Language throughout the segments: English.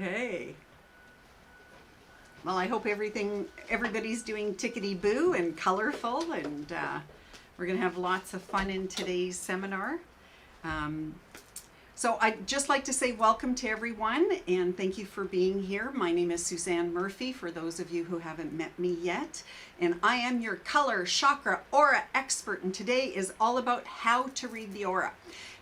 Okay. Well, I hope everybody's doing tickety-boo and colorful, and we're going to have lots of fun in today's seminar. Um, so I'd just like to say welcome to everyone, and thank you for being here. My name is Suzanne Murphy, for those of you who haven't met me yet, and I am your color, chakra, aura expert, and today is all about how to read the aura.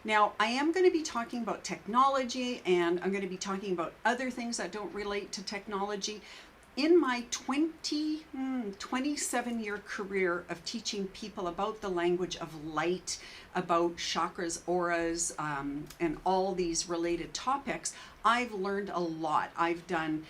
Now, I am going to be talking about technology, and I'm going to be talking about other things that don't relate to technology. In my 27-year career of teaching people about the language of light, about chakras, auras, and all these related topics, I've learned a lot. I've done,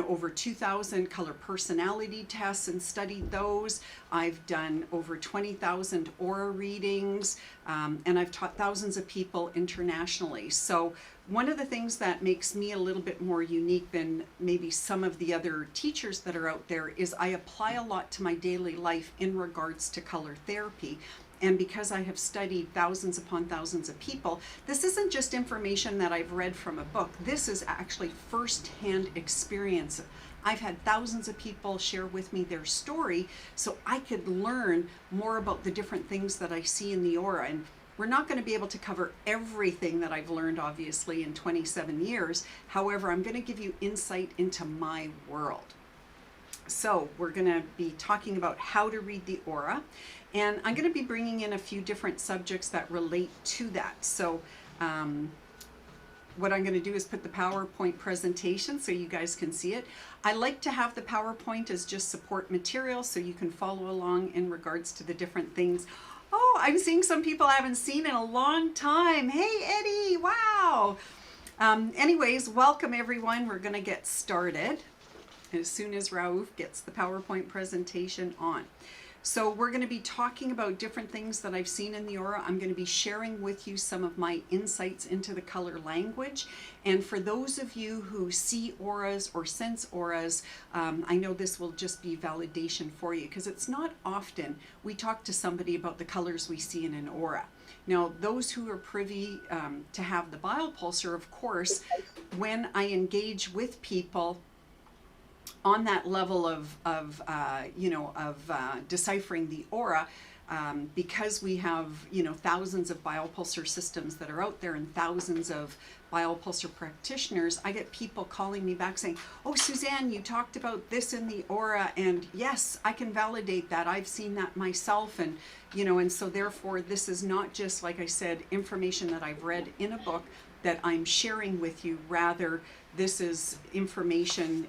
over 2,000 color personality tests and studied those. I've done over 20,000 aura readings, and I've taught thousands of people internationally. So one of the things that makes me a little bit more unique than maybe some of the other teachers that are out there is I apply a lot to my daily life in regards to color therapy. And because I have studied thousands upon thousands of people, this isn't just information that I've read from a book. This is actually first-hand experience. I've had thousands of people share with me their story so I could learn more about the different things that I see in the aura. And we're not going to be able to cover everything that I've learned, obviously, in 27 years. However, I'm going to give you insight into my world. So we're going to be talking about how to read the aura, and I'm going to be bringing in a few different subjects that relate to that. So what I'm going to do is put the PowerPoint presentation so you guys can see it. I like to have the PowerPoint as just support material so you can follow along in regards to the different things. Oh, I'm seeing some people I haven't seen in a long time. Hey, Eddie, wow. Anyways, welcome everyone. We're going to get started as soon as Raouf gets the PowerPoint presentation on. So we're going to be talking about different things that I've seen in the aura. I'm going to be sharing with you some of my insights into the color language. And for those of you who see auras or sense auras, I know this will just be validation for you, because it's not often we talk to somebody about the colors we see in an aura. Now, those who are privy to have the biopulsar, of course, when I engage with people on that level of deciphering the aura, because we have thousands of biopulsar systems that are out there and thousands of biopulsar practitioners, I get people calling me back saying, "Oh, Suzanne, you talked about this in the aura, and yes, I can validate that. I've seen that myself." And and so therefore, this is not just, like I said, information that I've read in a book that I'm sharing with you. Rather, this is information,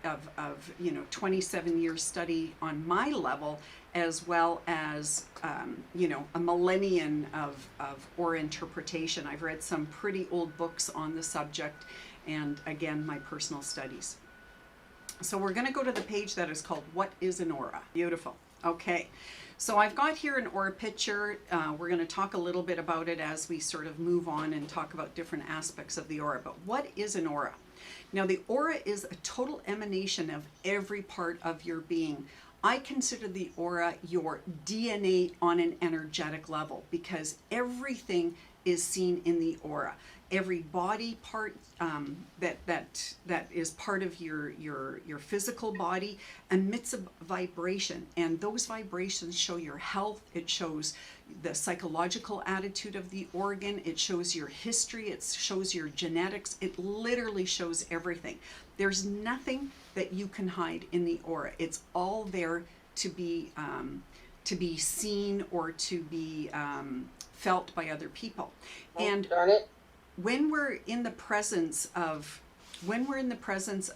of 27 years study on my level, as well as, a millennium of aura interpretation. I've read some pretty old books on the subject, and again, my personal studies. So we're going to go to the page that is called What is an Aura? Beautiful. Okay. So I've got here an aura picture. We're going to talk a little bit about it as we sort of move on and talk about different aspects of the aura. But what is an aura? Now, the aura is a total emanation of every part of your being. I consider the aura your DNA on an energetic level, because everything is seen in the aura. Every body part that is part of your physical body emits a vibration, and those vibrations show your health. It shows the psychological attitude of the organ. It shows your history. It shows your genetics. It literally shows everything. There's nothing that you can hide in the aura. It's all there to be seen or to be felt by other people. Oh, and darn it. when we're in the presence of people, when we're in the presence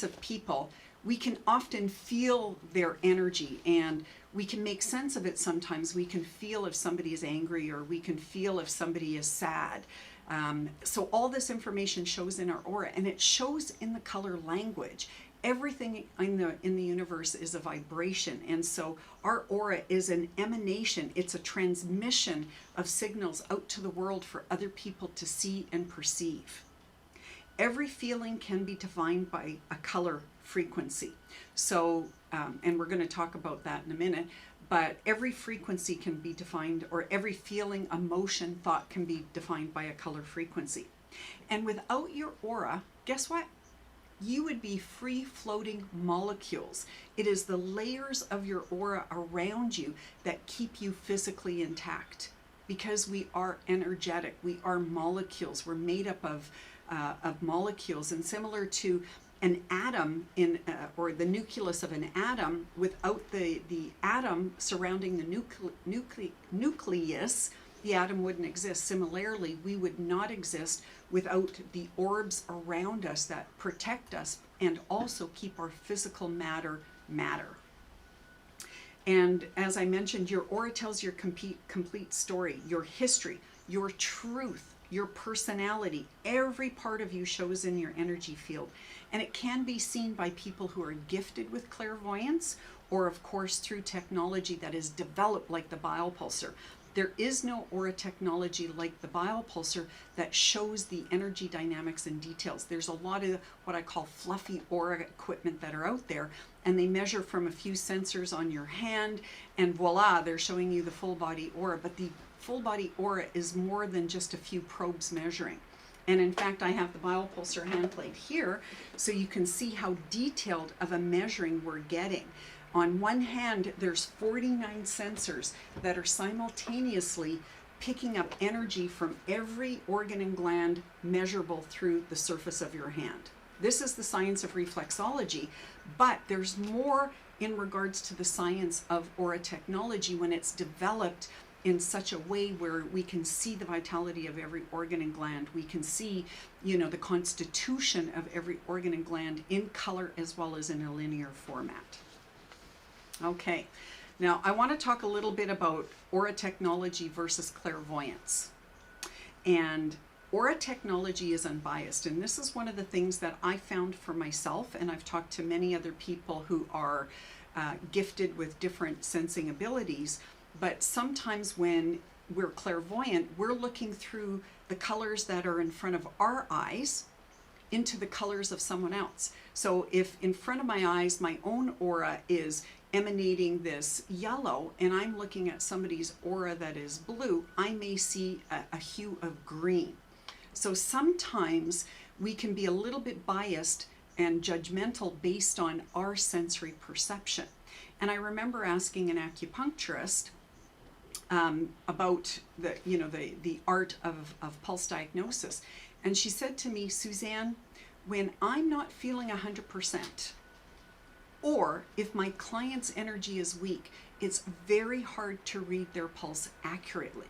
of people, we can often feel their energy, and we can make sense of it sometimes. We can feel if somebody is angry, or we can feel if somebody is sad. So all this information shows in our aura, and it shows in the color language. Everything in the universe is a vibration, and so our aura is an emanation. It's a transmission of signals out to the world for other people to see and perceive. Every feeling can be defined by a color frequency. So, and we're going to talk about that in a minute. but every frequency can be defined, or every feeling, emotion, thought can be defined by a color frequency. And without your aura, guess what? You would be free floating molecules. It is the layers of your aura around you that keep you physically intact, because we are energetic. We are molecules. We're made up of molecules, and similar to an atom or the nucleus of an atom, without the atom surrounding the nucleus, the atom wouldn't exist. Similarly, we would not exist without the orbs around us that protect us and also keep our physical matter. And as I mentioned, your aura tells your complete story, your history, your truth, your personality. Every part of you shows in your energy field. And it can be seen by people who are gifted with clairvoyance, or of course through technology that is developed like the biopulsar. There is no aura technology like the biopulsar that shows the energy dynamics and details. There's a lot of what I call fluffy aura equipment that are out there, and they measure from a few sensors on your hand, and voila, they're showing you the full body aura. But the full body aura is more than just a few probes measuring. And in fact, I have the biopulsar hand plate here, so you can see how detailed of a measuring we're getting. On one hand, there's 49 sensors that are simultaneously picking up energy from every organ and gland measurable through the surface of your hand. This is the science of reflexology, but there's more in regards to the science of aura technology when it's developed in such a way where we can see the vitality of every organ and gland. We can see, the constitution of every organ and gland in color as well as in a linear format. Okay, now I want to talk a little bit about aura technology versus clairvoyance. And aura technology is unbiased, and this is one of the things that I found for myself, and I've talked to many other people who are gifted with different sensing abilities. But sometimes when we're clairvoyant, we're looking through the colors that are in front of our eyes into the colors of someone else. So if in front of my eyes, my own aura is emanating this yellow, and I'm looking at somebody's aura that is blue, I may see a hue of green. So sometimes we can be a little bit biased and judgmental based on our sensory perception. And I remember asking an acupuncturist about the art of pulse diagnosis. And she said to me, Suzanne, when I'm not feeling 100%, or if my client's energy is weak, it's very hard to read their pulse accurately.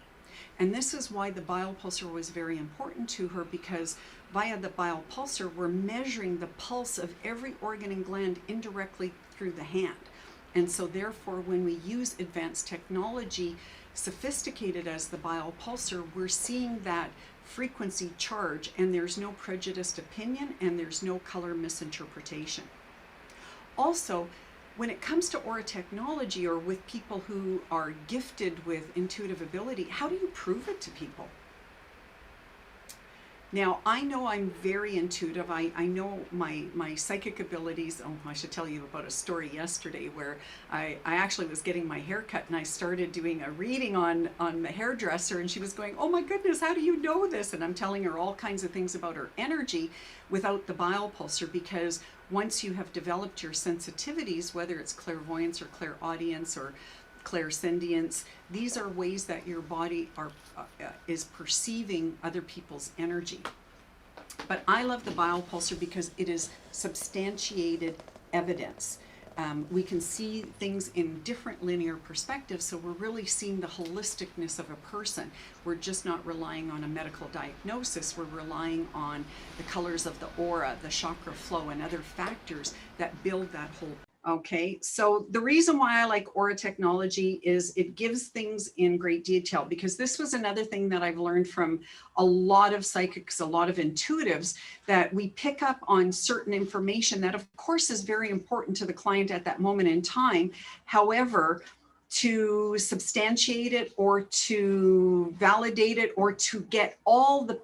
And this is why the biopulsar was very important to her, because via the biopulsar, we're measuring the pulse of every organ and gland indirectly through the hand. And so therefore, when we use advanced technology, sophisticated as the biopulsar, we're seeing that frequency charge, and there's no prejudiced opinion, and there's no color misinterpretation. Also, when it comes to aura technology, or with people who are gifted with intuitive ability, how do you prove it to people? Now, I know I'm very intuitive. I know my psychic abilities. Oh, I should tell you about a story yesterday where I actually was getting my hair cut, and I started doing a reading on the hairdresser, and she was going, oh my goodness, how do you know this? And I'm telling her all kinds of things about her energy without the biopulsar, because once you have developed your sensitivities, whether it's clairvoyance or clairaudience or clairsentience, these are ways that your body is perceiving other people's energy. But I love the biopulsar because it is substantiated evidence. We can see things in different linear perspectives, so we're really seeing the holisticness of a person. We're just not relying on a medical diagnosis. We're relying on the colors of the aura, the chakra flow, and other factors that build that whole. Okay, so the reason why I like aura technology is it gives things in great detail, because this was another thing that I've learned from a lot of psychics, a lot of intuitives, that we pick up on certain information that of course is very important to the client at that moment in time. However, to substantiate it or to validate it or to get all the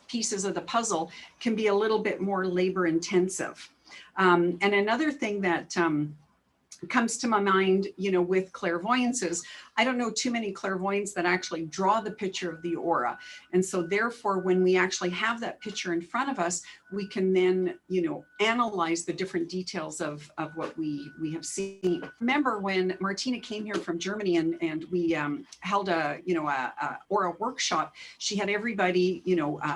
pieces of the puzzle can be a little bit more labor intensive. And another thing that comes to my mind, with clairvoyances. I don't know too many clairvoyants that actually draw the picture of the aura. And so therefore, when we actually have that picture in front of us, we can then, analyze the different details of what we have seen. Remember when Martina came here from Germany and we held a aura workshop, she had everybody,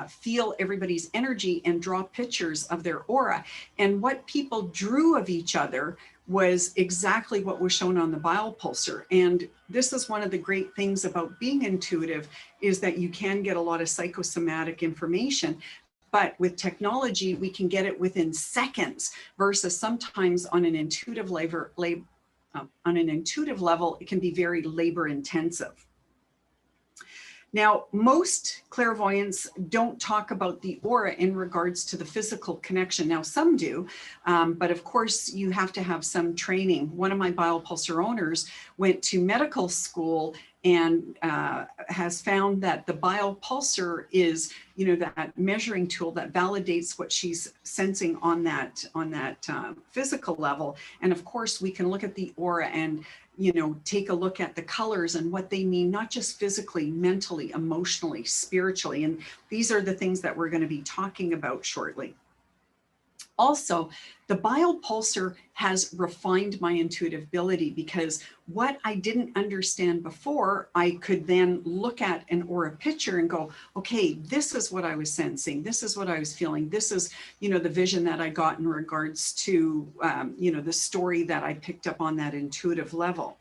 feel everybody's energy and draw pictures of their aura. And what people drew of each other was exactly what was shown on the biopulsar. And this is one of the great things about being intuitive, is that you can get a lot of psychosomatic information. But with technology, we can get it within seconds versus sometimes on an intuitive level, it can be very labor intensive. Now, most clairvoyants don't talk about the aura in regards to the physical connection. Now, some do, but of course, you have to have some training. One of my biopulsar owners went to medical school and has found that the biopulsar is, that measuring tool that validates what she's sensing on that physical level. And of course, we can look at the aura and take a look at the colors and what they mean, not just physically, mentally, emotionally, spiritually. And these are the things that we're going to be talking about shortly. Also, the biopulsar has refined my intuitive ability, because what I didn't understand before, I could then look at an aura picture and go, okay, this is what I was sensing. This is what I was feeling. This is, the vision that I got in regards to, the story that I picked up on that intuitive level.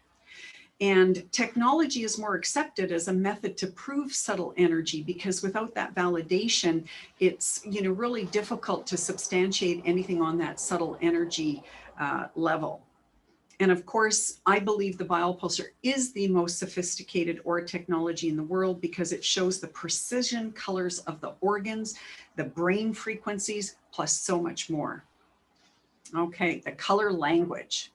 And technology is more accepted as a method to prove subtle energy, because without that validation, it's really difficult to substantiate anything on that subtle energy level. And of course, I believe the biopulsar is the most sophisticated aura technology in the world, because it shows the precision colors of the organs, the brain frequencies, plus so much more. Okay, the color language.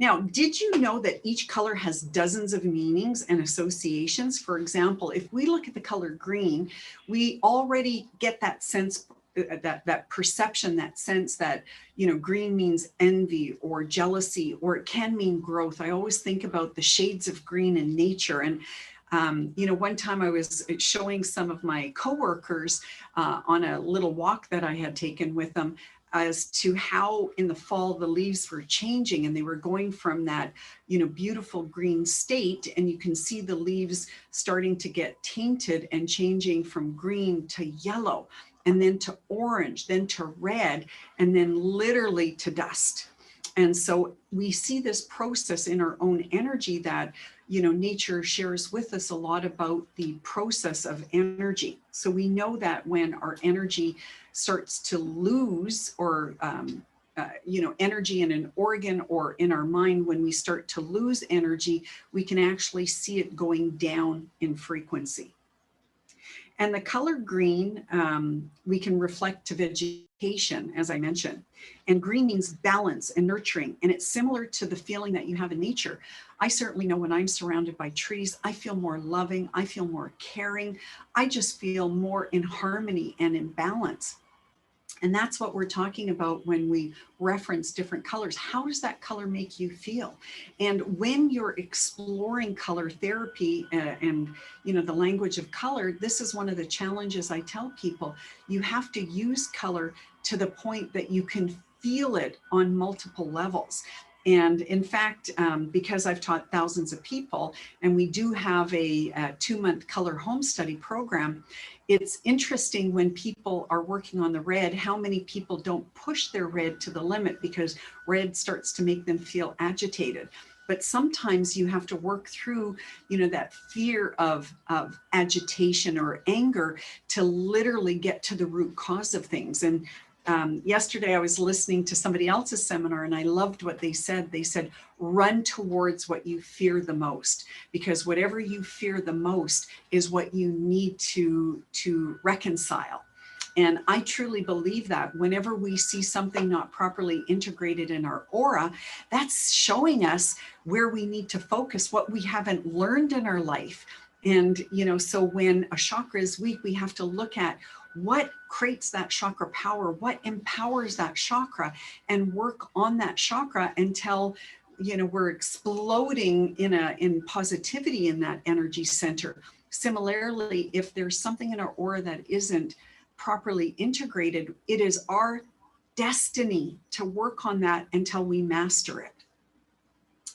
Now, did you know that each color has dozens of meanings and associations? For example, if we look at the color green, we already get that sense, that perception, that sense that, green means envy or jealousy, or it can mean growth. I always think about the shades of green in nature. And one time I was showing some of my coworkers on a little walk that I had taken with them, as to how in the fall the leaves were changing, and they were going from that beautiful green state, and you can see the leaves starting to get tainted and changing from green to yellow, and then to orange, then to red, and then literally to dust. And so we see this process in our own energy that, nature shares with us a lot about the process of energy. So we know that when our energy starts to lose, or, energy in an organ or in our mind, when we start to lose energy, we can actually see it going down in frequency. And the color green, we can reflect to vegetation, as I mentioned. And green means balance and nurturing. And it's similar to the feeling that you have in nature. I certainly know when I'm surrounded by trees, I feel more loving, I feel more caring. I just feel more in harmony and in balance. And that's what we're talking about when we reference different colors. How does that color make you feel? And when you're exploring color therapy and the language of color, this is one of the challenges I tell people. You have to use color to the point that you can feel it on multiple levels. And in fact, because I've taught thousands of people, and we do have a 2-month color home study program, it's interesting when people are working on the red, how many people don't push their red to the limit, because red starts to make them feel agitated. But sometimes you have to work through, that fear of agitation or anger to literally get to the root cause of things. And yesterday I was listening to somebody else's seminar, and I loved what they said. They said, run towards what you fear the most, because whatever you fear the most is what you need to reconcile. And I truly believe that whenever we see something not properly integrated in our aura, that's showing us where we need to focus, what we haven't learned in our life. And, so when a chakra is weak, we have to look at what creates that chakra power, what empowers that chakra, and work on that chakra until, we're exploding in positivity in that energy center. Similarly, if there's something in our aura that isn't properly integrated, it is our destiny to work on that until we master it.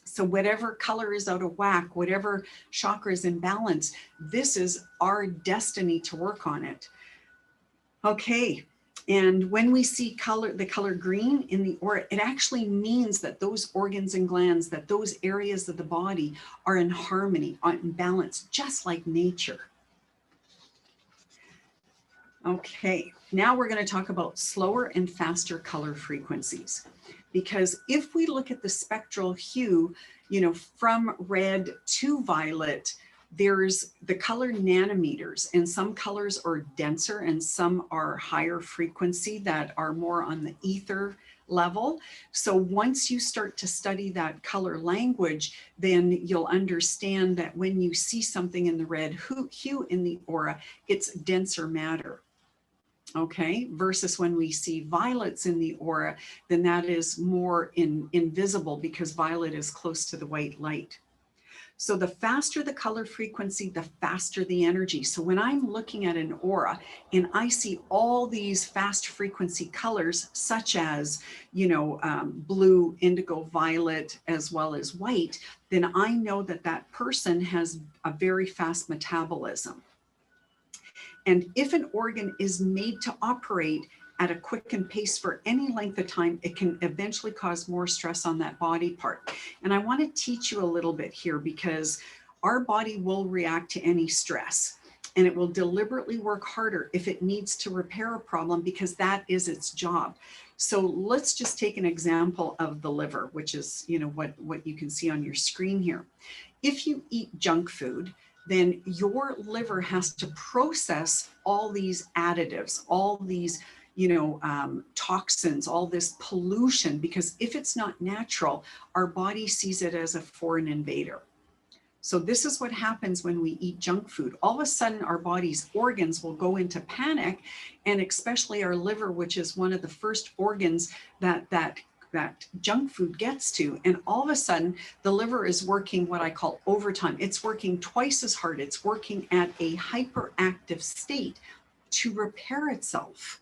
So whatever color is out of whack, whatever chakra is in balance, this is our destiny to work on it. Okay. And when we see the color green in the aura, it actually means that those organs and glands, that those areas of the body are in harmony, are in balance, just like nature. Okay, now we're going to talk about slower and faster color frequencies. Because if we look at the spectral hue, from red to violet, there's the color nanometers, and some colors are denser and some are higher frequency that are more on the ether level. So once you start to study that color language, then you'll understand that when you see something in the red hue in the aura, it's denser matter. Okay, versus when we see violets in the aura, then that is more invisible because violet is close to the white light. So the faster the color frequency, the faster the energy. So when I'm looking at an aura and I see all these fast frequency colors, such as, blue, indigo, violet, as well as white, then I know that that person has a very fast metabolism. And if an organ is made to operate at a quickened pace for any length of time, it can eventually cause more stress on that body part. And I want to teach you a little bit here because our body will react to any stress, and it will deliberately work harder if it needs to repair a problem because that is its job. So let's just take an example of the liver, which is, what you can see on your screen here. If you eat junk food, then your liver has to process all these additives, all these, toxins, all this pollution, because if it's not natural, our body sees it as a foreign invader. So this is what happens when we eat junk food. All of a sudden, our body's organs will go into panic, and especially our liver, which is one of the first organs that junk food gets to. And all of a sudden, the liver is working what I call overtime. It's working twice as hard. It's working at a hyperactive state to repair itself.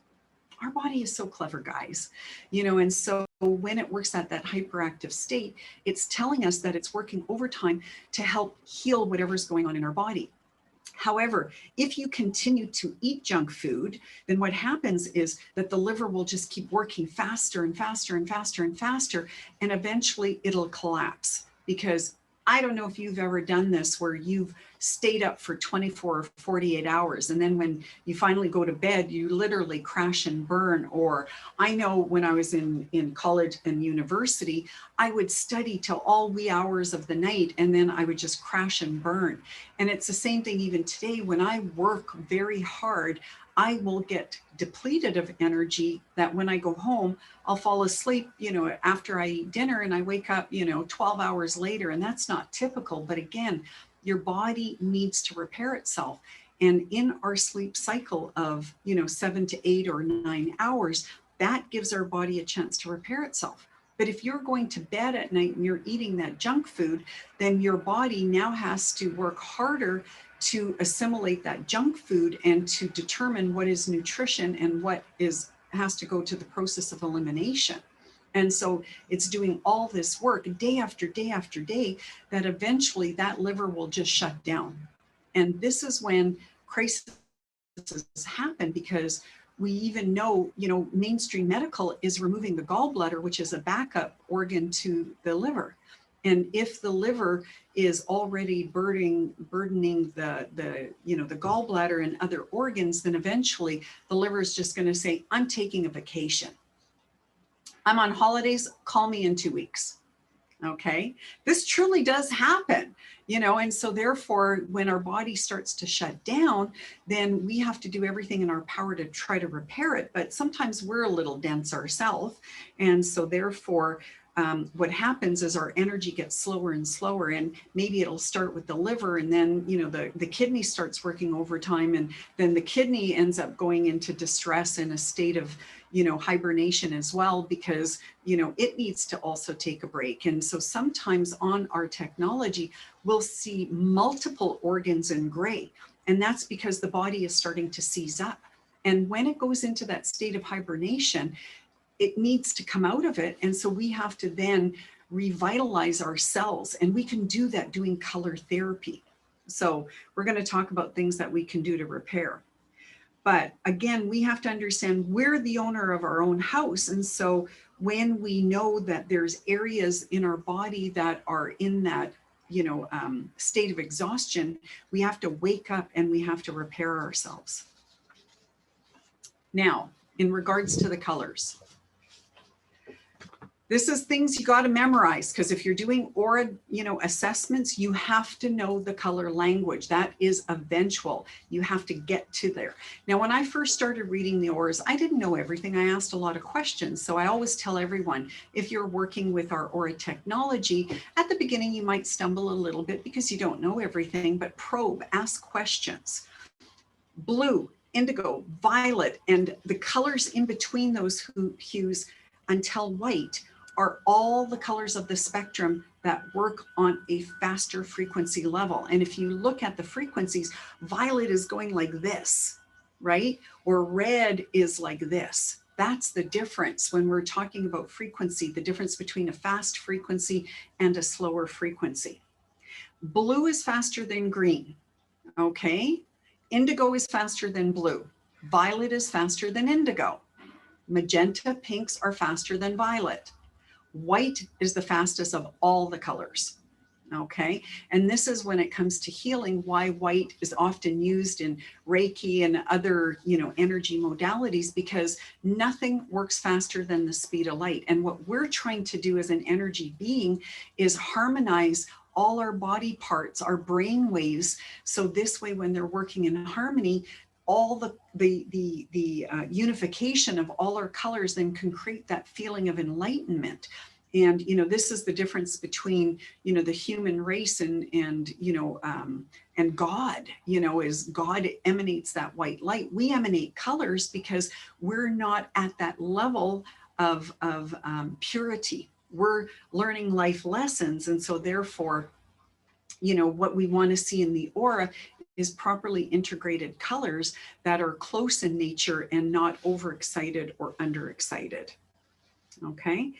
Our body is so clever, guys, and so when it works at that hyperactive state, it's telling us that it's working overtime to help heal whatever's going on in our body. However, if you continue to eat junk food, then what happens is that the liver will just keep working faster and faster and faster and faster, and eventually it'll collapse. Because I don't know if you've ever done this where you've stayed up for 24 or 48 hours, and then when you finally go to bed, you literally crash and burn. Or I know when I was in college and university, I would study till all wee hours of the night, and then I would just crash and burn. And it's the same thing even today. When I work very hard, I will get depleted of energy that when I go home, I'll fall asleep, after I eat dinner, and I wake up, 12 hours later, and that's not typical. But again, your body needs to repair itself. And in our sleep cycle of, 7 to 8 or 9 hours, that gives our body a chance to repair itself. But if you're going to bed at night and you're eating that junk food, then your body now has to work harder to assimilate that junk food and to determine what is nutrition and what has to go to the process of elimination. And so it's doing all this work day after day after day that eventually that liver will just shut down. And this is when crises happen, because we even know, mainstream medical is removing the gallbladder, which is a backup organ to the liver. And if the liver is already burdening the gallbladder and other organs, then eventually the liver is just going to say, I'm taking a vacation. I'm on holidays, call me in 2 weeks. Okay, this truly does happen, and so therefore, when our body starts to shut down, then we have to do everything in our power to try to repair it. But sometimes we're a little dense ourselves. And so therefore, what happens is our energy gets slower and slower, and maybe it'll start with the liver, and then, you know, the kidney starts working overtime, and then the kidney ends up going into distress in a state of, you know, hibernation as well, because, you know, it needs to also take a break. And so sometimes on our technology, we'll see multiple organs in gray, and that's because the body is starting to seize up. And when it goes into that state of hibernation, it needs to come out of it. And so we have to then revitalize our cells, and we can do that doing color therapy. So we're going to talk about things that we can do to repair. But again, we have to understand we're the owner of our own house. And so when we know that there's areas in our body that are in that, you know, state of exhaustion, we have to wake up and we have to repair ourselves. Now, in regards to the colors, this is things you got to memorize, because if you're doing aura, you know, assessments, you have to know the color language. That is eventual. You have to get to there. Now, when I first started reading the auras, I didn't know everything. I asked a lot of questions. So I always tell everyone, if you're working with our aura technology, at the beginning, you might stumble a little bit because you don't know everything, but probe, ask questions. Blue, indigo, violet, and the colors in between those hues until white are all the colors of the spectrum that work on a faster frequency level. And if you look at the frequencies, violet is going like this, right? Or red is like this. That's the difference when we're talking about frequency, the difference between a fast frequency and a slower frequency. Blue is faster than green, okay? Indigo is faster than blue. Violet is faster than indigo. Magenta, pinks are faster than violet. White is the fastest of all the colors, okay? And this is when it comes to healing, why white is often used in Reiki and other, you know, energy modalities, because nothing works faster than the speed of light. And what we're trying to do as an energy being is harmonize all our body parts, our brain waves. So this way, when they're working in harmony, all the unification of all our colors then can create that feeling of enlightenment. And, you know, this is the difference between, you know, the human race and you know, and God, you know, is God emanates that white light. We emanate colors because we're not at that level of purity. We're learning life lessons. And so therefore, you know, what we want to see in the aura is properly integrated colors that are close in nature and not overexcited or underexcited. Okay.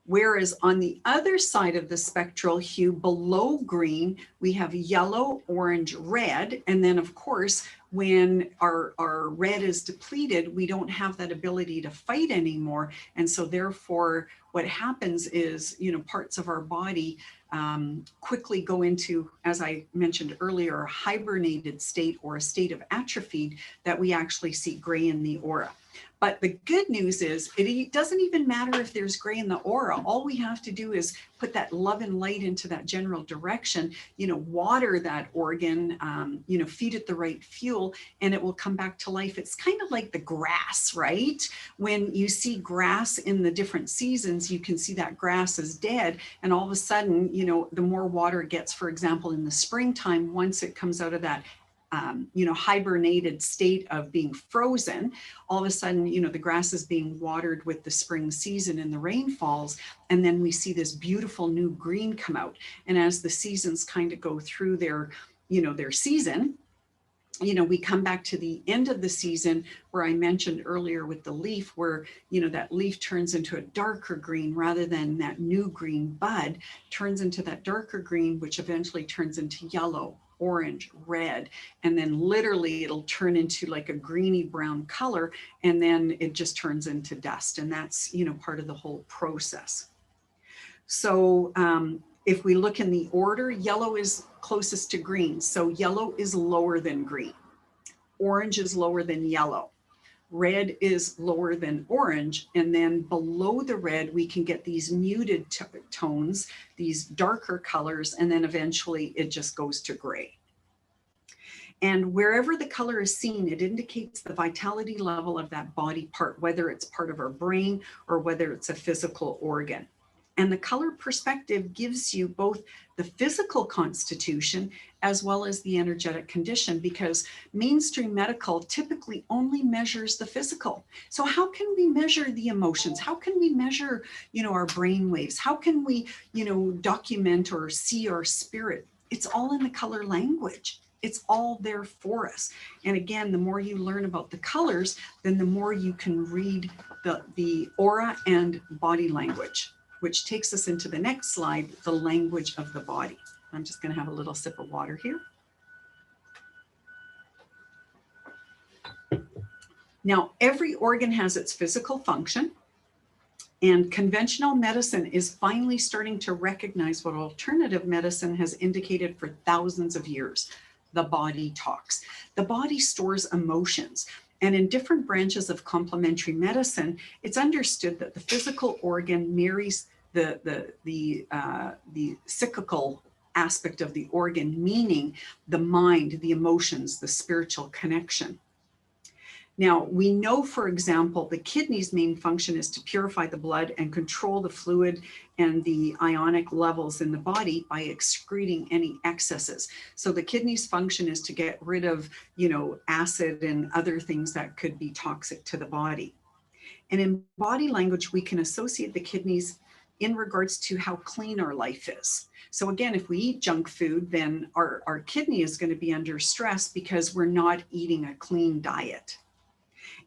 Whereas on the other side of the spectral hue below green, we have yellow, orange, red. And then of course, when our red is depleted, we don't have that ability to fight anymore. And so therefore, what happens is, you know, parts of our body quickly go into, as I mentioned earlier, a hibernated state or a state of atrophy that we actually see gray in the aura. But the good news is it doesn't even matter if there's gray in the aura. All we have to do is put that love and light into that general direction, you know, water that organ, you know, feed it the right fuel, and it will come back to life. It's kind of like the grass, right? When you see grass in the different seasons, you can see that grass is dead. And all of a sudden, you know, the more water it gets, for example, in the springtime, once it comes out of that you know, hibernated state of being frozen, all of a sudden, you know, the grass is being watered with the spring season and the rain falls. And then we see this beautiful new green come out. And as the seasons kind of go through their, you know, their season, you know, we come back to the end of the season where I mentioned earlier with the leaf, where, you know, that leaf turns into a darker green rather than that new green bud turns into that darker green, which eventually turns into yellow, orange, red, and then literally it'll turn into like a greeny brown color, and then it just turns into dust. And that's, you know, part of the whole process. So if we look in the order, yellow is closest to green. So yellow is lower than green. Orange is lower than yellow. Red is lower than orange. And then below the red, we can get these muted tones, these darker colors, and then eventually it just goes to gray. And wherever the color is seen, it indicates the vitality level of that body part, whether it's part of our brain or whether it's a physical organ. And the color perspective gives you both the physical constitution as well as the energetic condition, because mainstream medical typically only measures the physical. So how can we measure the emotions? How can we measure, our brain waves? How can we, document or see our spirit? It's all in the color language. It's all there for us. And again, the more you learn about the colors, then the more you can read the aura and body language, which takes us into the next slide, the language of the body. I'm just going to have a little sip of water here. Now, every organ has its physical function, and conventional medicine is finally starting to recognize what alternative medicine has indicated for thousands of years. The body talks. The body stores emotions. And in different branches of complementary medicine, it's understood that the physical organ marries the cyclical aspect of the organ, meaning the mind, the emotions, the spiritual connection. Now, we know, for example, the kidney's main function is to purify the blood and control the fluid and the ionic levels in the body by excreting any excesses. So the kidney's function is to get rid of, acid and other things that could be toxic to the body. And in body language, we can associate the kidneys in regards to how clean our life is. So again, if we eat junk food, then our kidney is going to be under stress because we're not eating a clean diet.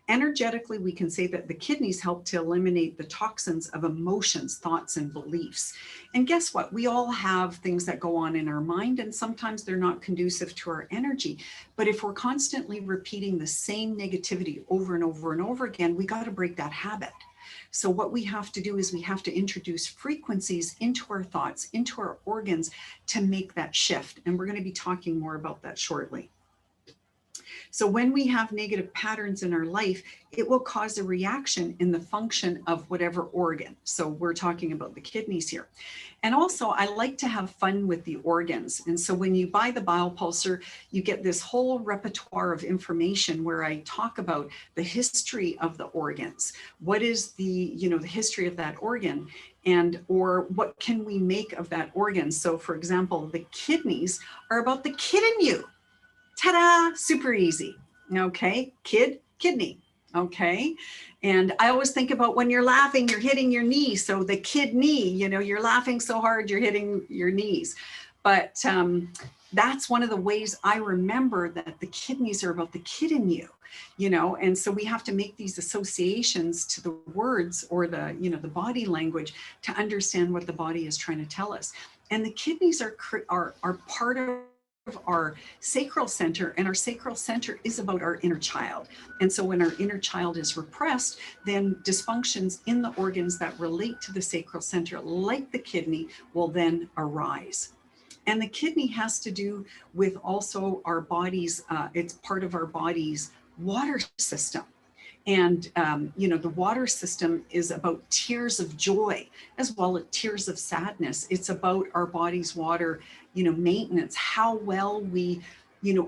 Energetically, we can say that the kidneys help to eliminate the toxins of emotions, thoughts, and beliefs. And guess what? We all have things that go on in our mind, and sometimes they're not conducive to our energy. But if we're constantly repeating the same negativity over and over and over again, we got to break that habit. So what we have to do is we have to introduce frequencies into our thoughts, into our organs to make that shift. And we're going to be talking more about that shortly. So when we have negative patterns in our life, it will cause a reaction in the function of whatever organ. So we're talking about the kidneys here. And also, I like to have fun with the organs. And so when you buy the biopulsar, you get this whole repertoire of information where I talk about the history of the organs. What is the history of that organ? Or what can we make of that organ? So for example, the kidneys are about the kid in you. Ta-da, super easy. Okay, kidney. Okay, and I always think about when you're laughing, you're hitting your knee. So the kidney, you're laughing so hard, you're hitting your knees. But that's one of the ways I remember that the kidneys are about the kid in you, and so we have to make these associations to the words or the body language to understand what the body is trying to tell us. And the kidneys are part of our sacral center, and our sacral center is about our inner child. And so when our inner child is repressed, then dysfunctions in the organs that relate to the sacral center, like the kidney, will then arise. And the kidney has to do with also our body's, it's part of our body's water system. And, the water system is about tears of joy as well as tears of sadness. It's about our body's water, maintenance, how well we,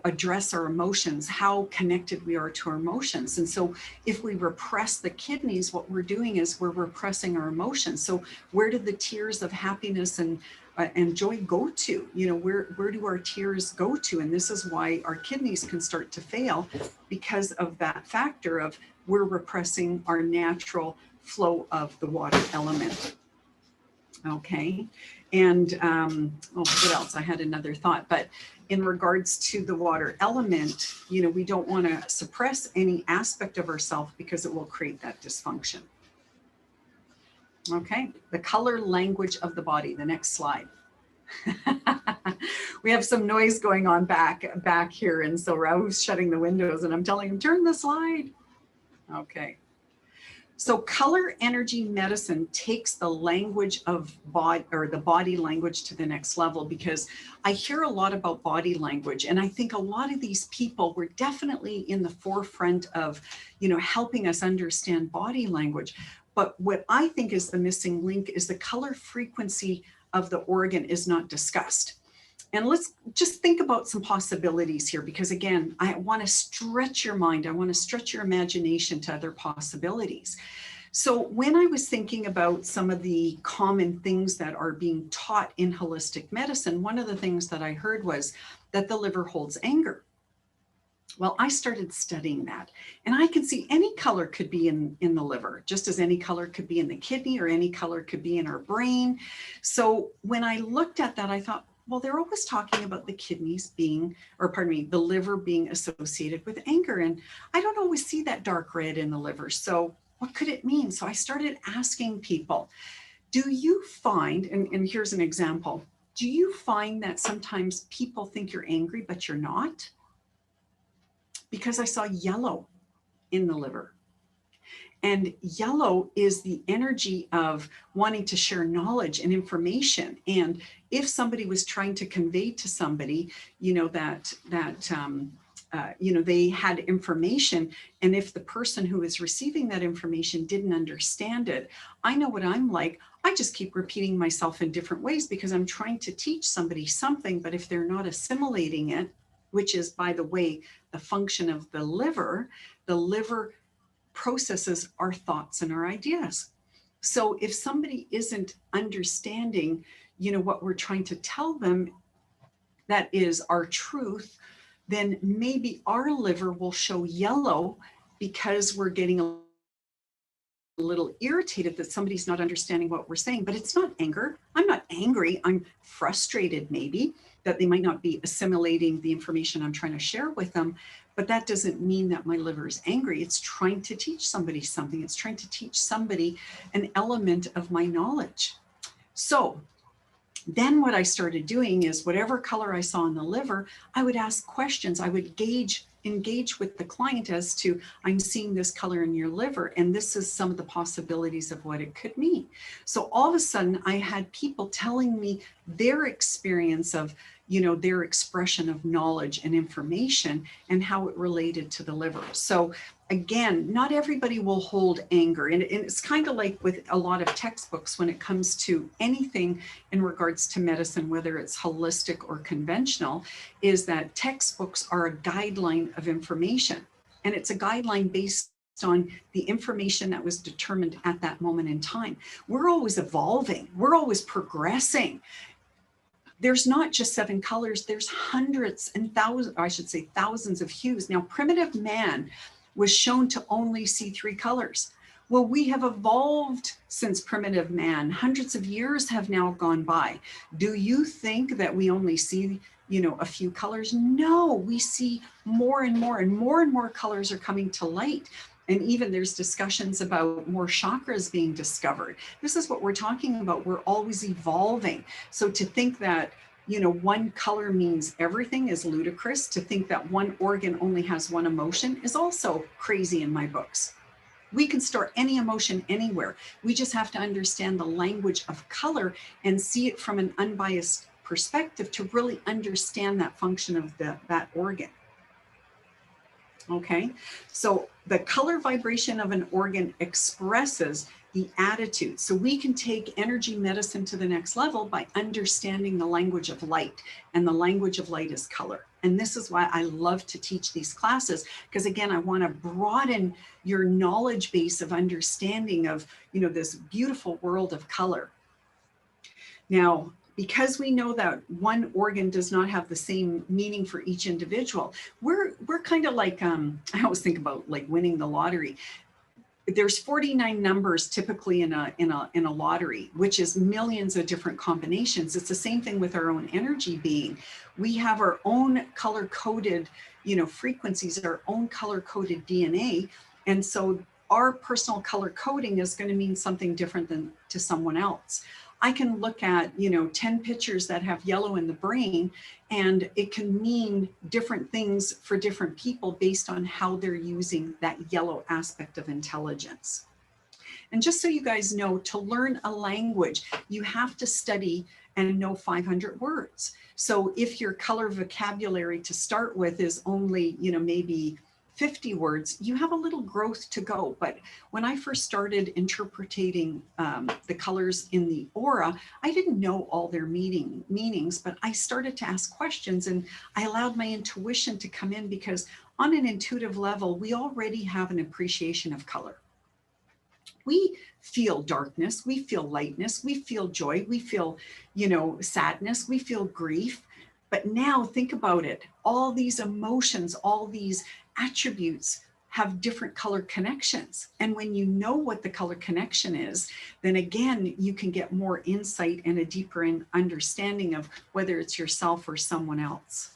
address our emotions, how connected we are to our emotions. And so if we repress the kidneys, what we're doing is we're repressing our emotions. So where do the tears of happiness and joy go to? Where do our tears go to? And this is why our kidneys can start to fail, because of that factor of we're repressing our natural flow of the water element. Okay. And what else? I had another thought, but in regards to the water element, we don't want to suppress any aspect of ourselves because it will create that dysfunction. Okay, the color language of the body, the next slide. We have some noise going on back here, and so Raouf's shutting the windows and I'm telling him, turn the slide. Okay. So color energy medicine takes the language of body, or the body language, to the next level, because I hear a lot about body language, and I think a lot of these people were definitely in the forefront of, helping us understand body language. But what I think is the missing link is the color frequency of the organ is not discussed. And let's just think about some possibilities here, because again, I want to stretch your mind. I want to stretch your imagination to other possibilities. So when I was thinking about some of the common things that are being taught in holistic medicine, one of the things that I heard was that the liver holds anger. Well, I started studying that, and I can see any color could be in the liver, just as any color could be in the kidney or any color could be in our brain. So when I looked at that, I thought, well, they're always talking about the kidneys being, or pardon me, the liver being associated with anger. And I don't always see that dark red in the liver. So what could it mean? So I started asking people, do you find, and here's an example, do you find that sometimes people think you're angry, but you're not? Because I saw yellow in the liver. And yellow is the energy of wanting to share knowledge and information. And if somebody was trying to convey to somebody, they had information, and if the person who is receiving that information didn't understand it, I know what I'm like. I just keep repeating myself in different ways because I'm trying to teach somebody something, but if they're not assimilating it, which is, by the way, the function of the liver processes our thoughts and our ideas. So if somebody isn't understanding, what we're trying to tell them, that is our truth, then maybe our liver will show yellow because we're getting a little irritated that somebody's not understanding what we're saying. But it's not anger. I'm not angry. I'm frustrated, maybe, that they might not be assimilating the information I'm trying to share with them. But that doesn't mean that my liver is angry. It's trying to teach somebody something. It's trying to teach somebody an element of my knowledge. So then what I started doing is whatever color I saw in the liver, I would ask questions. I would engage with the client as to, I'm seeing this color in your liver, and this is some of the possibilities of what it could mean. So all of a sudden I had people telling me their experience of, their expression of knowledge and information and how it related to the liver. So again, not everybody will hold anger. And it's kind of like with a lot of textbooks when it comes to anything in regards to medicine, whether it's holistic or conventional, is that textbooks are a guideline of information. And it's a guideline based on the information that was determined at that moment in time. We're always evolving. We're always progressing. There's not just 7 colors, there's hundreds and thousands, I should say thousands of hues. Now, primitive man was shown to only see 3 colors. Well, we have evolved since primitive man. Hundreds of years have now gone by. Do you think that we only see, a few colors? No, we see more and more, and more colors are coming to light. And even there's discussions about more chakras being discovered. This is what we're talking about. We're always evolving. So to think that, one color means everything is ludicrous. To think that one organ only has one emotion is also crazy in my books. We can store any emotion anywhere. We just have to understand the language of color and see it from an unbiased perspective to really understand that function of that organ. Okay, so the color vibration of an organ expresses the attitude. So we can take energy medicine to the next level by understanding the language of light, and the language of light is color. And this is why I love to teach these classes, because again, I want to broaden your knowledge base of understanding of, this beautiful world of color. Now, because we know that one organ does not have the same meaning for each individual, we're kind of like, I always think about like winning the lottery. There's 49 numbers typically in a lottery, which is millions of different combinations. It's the same thing with our own energy being. We have our own color-coded, frequencies, our own color-coded DNA. And so our personal color coding is going to mean something different than to someone else. I can look at, 10 pictures that have yellow in the brain, and it can mean different things for different people based on how they're using that yellow aspect of intelligence. And just so you guys know, to learn a language, you have to study and know 500 words. So if your color vocabulary to start with is only, maybe 50 words, you have a little growth to go. But when I first started interpreting the colors in the aura, I didn't know all their meanings, but I started to ask questions, and I allowed my intuition to come in, because on an intuitive level, we already have an appreciation of color. We feel darkness, we feel lightness, we feel joy, we feel, sadness, we feel grief. But now think about it. All these emotions, all these attributes have different color connections. And when you know what the color connection is, then again, you can get more insight and a deeper understanding of whether it's yourself or someone else.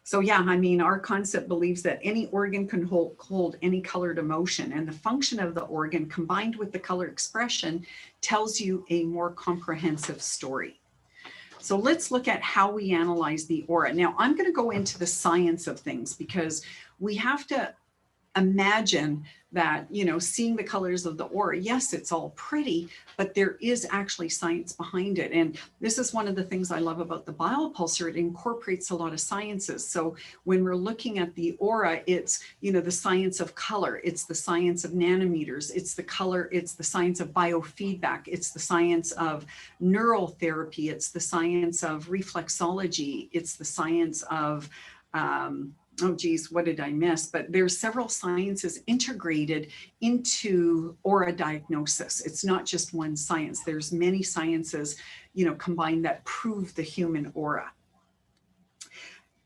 So yeah, I mean, our concept believes that any organ can hold any colored emotion, and the function of the organ combined with the color expression tells you a more comprehensive story. So let's look at how we analyze the aura. Now I'm going to go into the science of things because we have to imagine that, seeing the colors of the aura, yes, it's all pretty, but there is actually science behind it. And this is one of the things I love about the biopulsar. It incorporates a lot of sciences. So when we're looking at the aura, it's, the science of color, it's the science of nanometers, it's the color, it's the science of biofeedback, it's the science of neural therapy, it's the science of reflexology, it's the science of, oh geez, what did I miss? But there's several sciences integrated into aura diagnosis. It's not just one science. There's many sciences, combined that prove the human aura.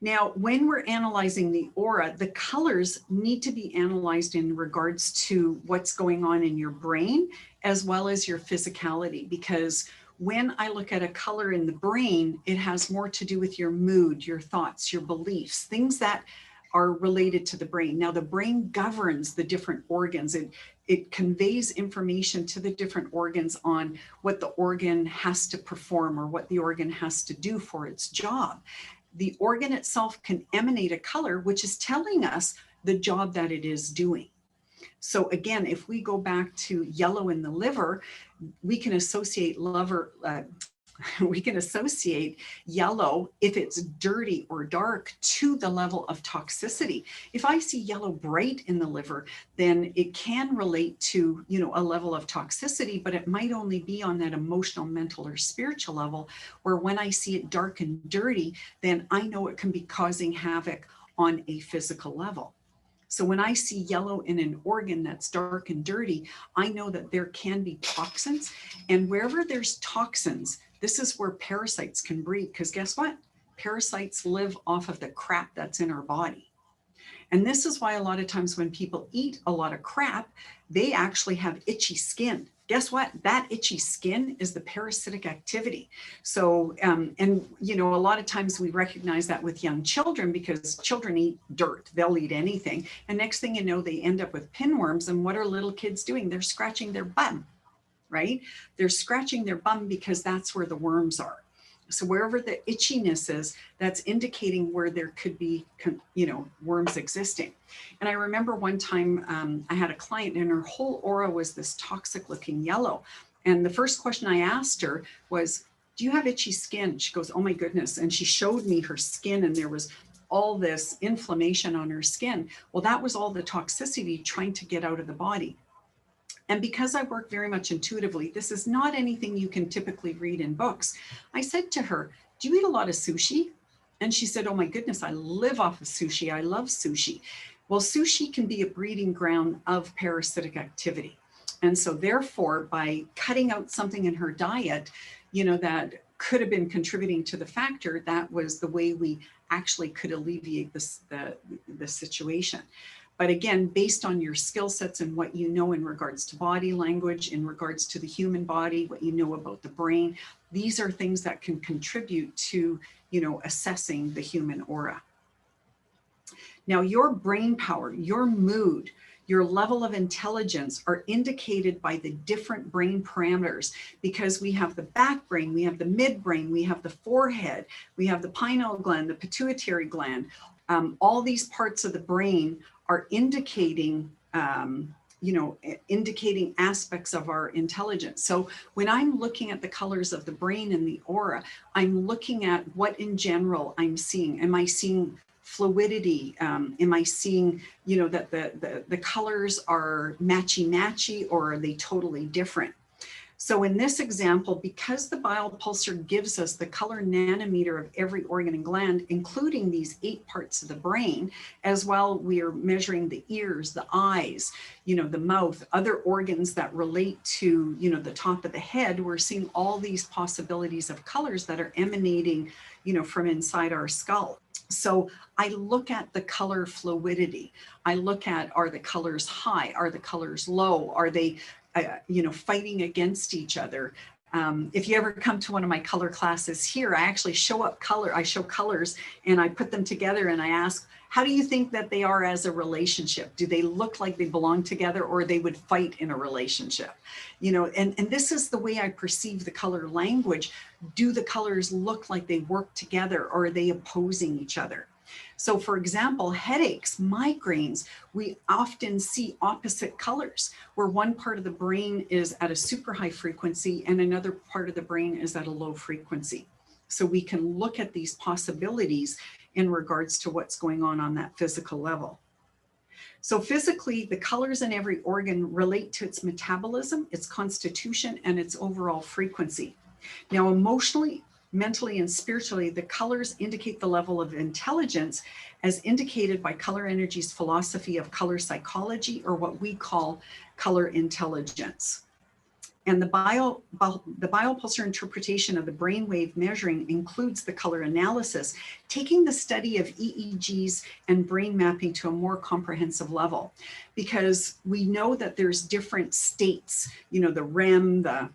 Now, when we're analyzing the aura, the colors need to be analyzed in regards to what's going on in your brain, as well as your physicality, because when I look at a color in the brain, it has more to do with your mood, your thoughts, your beliefs, things that are related to the brain. Now, the brain governs the different organs. It conveys information to the different organs on what the organ has to perform or what the organ has to do for its job. The organ itself can emanate a color, which is telling us the job that it is doing. So again, if we go back to yellow in the liver, we can associate yellow, if it's dirty or dark, to the level of toxicity. If I see yellow bright in the liver, then it can relate to, a level of toxicity, but it might only be on that emotional, mental, or spiritual level, where when I see it dark and dirty, then I know it can be causing havoc on a physical level. So when I see yellow in an organ that's dark and dirty, I know that there can be toxins. And wherever there's toxins, this is where parasites can breed, because guess what? Parasites live off of the crap that's in our body. And this is why a lot of times when people eat a lot of crap, they actually have itchy skin. Guess what? That itchy skin is the parasitic activity. So, and a lot of times we recognize that with young children, because children eat dirt, they'll eat anything. And next thing you know, they end up with pinworms. And what are little kids doing? They're scratching their bum, right? They're scratching their bum because that's where the worms are. So wherever the itchiness is, that's indicating where there could be, worms existing. And I remember one time I had a client and her whole aura was this toxic looking yellow. And the first question I asked her was, do you have itchy skin? She goes, oh my goodness. And she showed me her skin and there was all this inflammation on her skin. Well, that was all the toxicity trying to get out of the body. And because I work very much intuitively, this is not anything you can typically read in books. I said to her, do you eat a lot of sushi? And she said, oh my goodness, I live off of sushi. I love sushi. Well, sushi can be a breeding ground of parasitic activity. And so therefore, by cutting out something in her diet, that could have been contributing to the factor, that was the way we actually could alleviate the situation. But again, based on your skill sets and what you know in regards to body language, in regards to the human body, what you know about the brain, these are things that can contribute to, assessing the human aura. Now, your brain power, your mood, your level of intelligence are indicated by the different brain parameters, because we have the back brain, we have the midbrain, we have the forehead, we have the pineal gland, the pituitary gland. All these parts of the brain are indicating, indicating aspects of our intelligence. So when I'm looking at the colors of the brain and the aura, I'm looking at what in general I'm seeing. Am I seeing fluidity? Am I seeing, that the colors are matchy-matchy, or are they totally different? So in this example, because the biopulsar gives us the color nanometer of every organ and gland, including these 8 parts of the brain, as well, we are measuring the ears, the eyes, the mouth, other organs that relate to, the top of the head. We're seeing all these possibilities of colors that are emanating, from inside our skull. So I look at the color fluidity. I look at, are the colors high? Are the colors low? Are they fighting against each other? If you ever come to one of my color classes here, I actually show colors and I put them together and I ask, how do you think that they are as a relationship? Do they look like they belong together, or they would fight in a relationship? And this is the way I perceive the color language. Do the colors look like they work together, or are they opposing each other? So for example, headaches, migraines, we often see opposite colors, where one part of the brain is at a super high frequency and another part of the brain is at a low frequency. So we can look at these possibilities in regards to what's going on that physical level. So physically, the colors in every organ relate to its metabolism, its constitution, and its overall frequency. Now, emotionally, mentally, and spiritually, the colors indicate the level of intelligence as indicated by color energy's philosophy of color psychology, or what we call color intelligence. And the biopulsar interpretation of the brainwave measuring includes the color analysis, taking the study of EEGs and brain mapping to a more comprehensive level, because we know that there's different states, the REM, the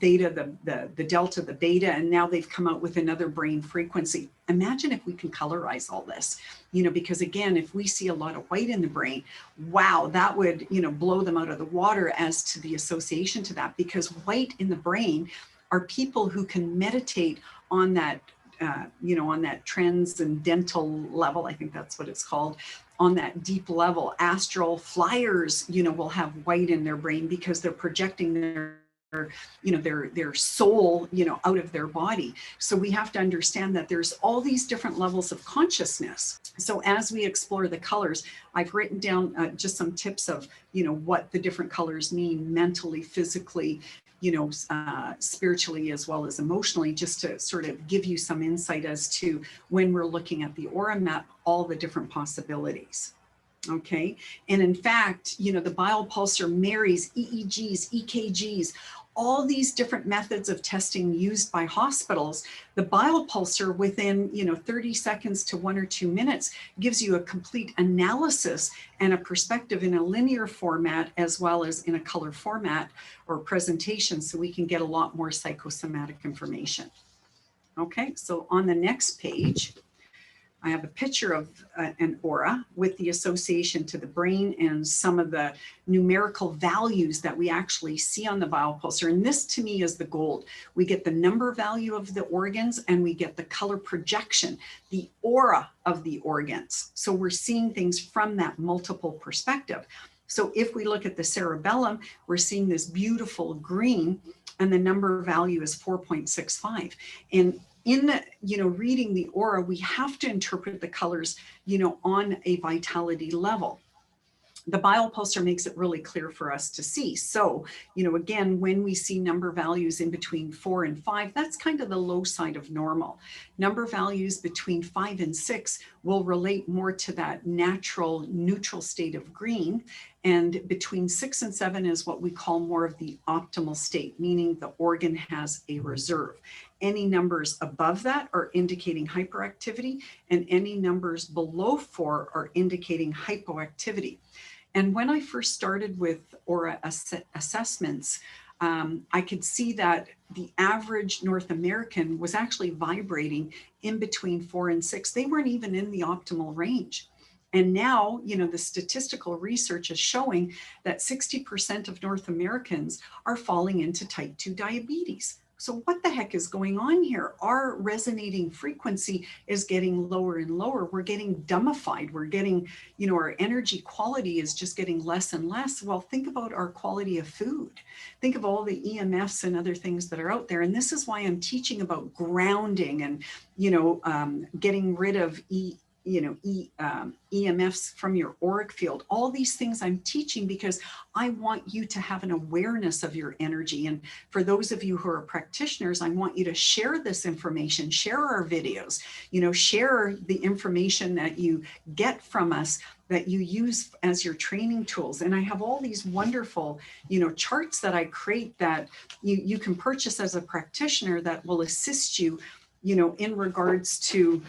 theta, the delta, the beta, and now they've come out with another brain frequency. Imagine if we can colorize all this, because again, if we see a lot of white in the brain, wow, that would, blow them out of the water as to the association to that, because white in the brain are people who can meditate on that, on that transcendental level. I think that's what it's called. On that deep level. Astral flyers, will have white in their brain because they're projecting their soul, out of their body. So we have to understand that there's all these different levels of consciousness. So as we explore the colors, I've written down just some tips of, what the different colors mean mentally, physically, spiritually, as well as emotionally, just to sort of give you some insight as to, when we're looking at the aura map, all the different possibilities. Okay. And in fact, the biopulsar marries EEGs, EKGs, all these different methods of testing used by hospitals. The biopulsar, within 30 seconds to 1 or 2 minutes, gives you a complete analysis and a perspective in a linear format, as well as in a color format or presentation, so we can get a lot more psychosomatic information. Okay, so on the next page, I have a picture of an aura with the association to the brain and some of the numerical values that we actually see on the biopulsar. And this, to me, is the gold. We get the number value of the organs and we get the color projection, the aura of the organs. So we're seeing things from that multiple perspective. So if we look at the cerebellum, we're seeing this beautiful green, and the number value is 4.65. And in reading the aura, we have to interpret the colors, on a vitality level. The biopulsar makes it really clear for us to see. So, again, when we see number values in between 4 and 5, that's kind of the low side of normal. Number values between 5 and 6 will relate more to that natural neutral state of green. And between 6 and 7 is what we call more of the optimal state, meaning the organ has a reserve. Any numbers above that are indicating hyperactivity, and any numbers below 4 are indicating hypoactivity. And when I first started with aura assessments, I could see that the average North American was actually vibrating in between 4 and 6. They weren't even in the optimal range. And now, the statistical research is showing that 60% of North Americans are falling into type 2 diabetes. So what the heck is going on here? Our resonating frequency is getting lower and lower. We're getting dumbified. We're getting, our energy quality is just getting less and less. Well, think about our quality of food. Think of all the EMFs and other things that are out there. And this is why I'm teaching about grounding and, getting rid of EMFs from your auric field. All these things I'm teaching because I want you to have an awareness of your energy. And for those of you who are practitioners, I want you to share this information, share our videos, share the information that you get from us that you use as your training tools. And I have all these wonderful, charts that I create that you can purchase as a practitioner that will assist you, in regards to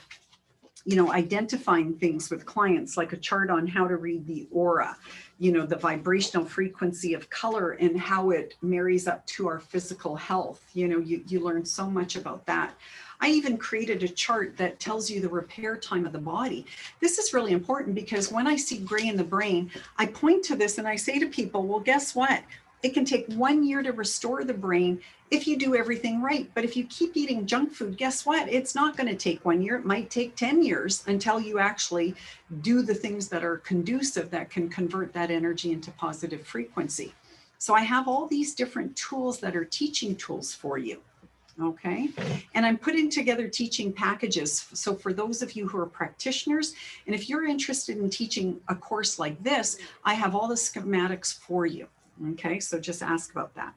identifying things with clients, like a chart on how to read the aura, the vibrational frequency of color and how it marries up to our physical health. You learn so much about that. I even created a chart that tells you the repair time of the body. This is really important because when I see gray in the brain, I point to this and I say to people, well, guess what? It can take 1 year to restore the brain if you do everything right. But if you keep eating junk food, guess what? It's not going to take 1 year. It might take 10 years until you actually do the things that are conducive, that can convert that energy into positive frequency. So I have all these different tools that are teaching tools for you. Okay. And I'm putting together teaching packages. So for those of you who are practitioners, and if you're interested in teaching a course like this, I have all the schematics for you. Okay, so just ask about that.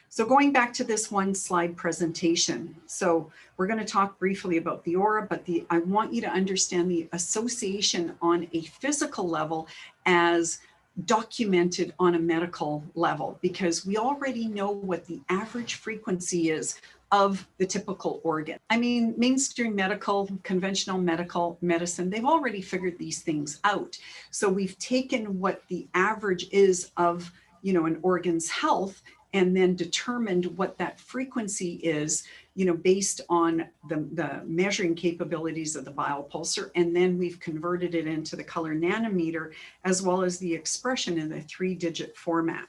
So going back to this one slide presentation. So we're going to talk briefly about the aura, but I want you to understand the association on a physical level as documented on a medical level, because we already know what the average frequency is of the typical organ. I mean, mainstream medical, conventional medical medicine, they've already figured these things out. So we've taken what the average is of an organ's health and then determined what that frequency is, based on the measuring capabilities of the biopulsar. And then we've converted it into the color nanometer, as well as the expression in the 3-digit format.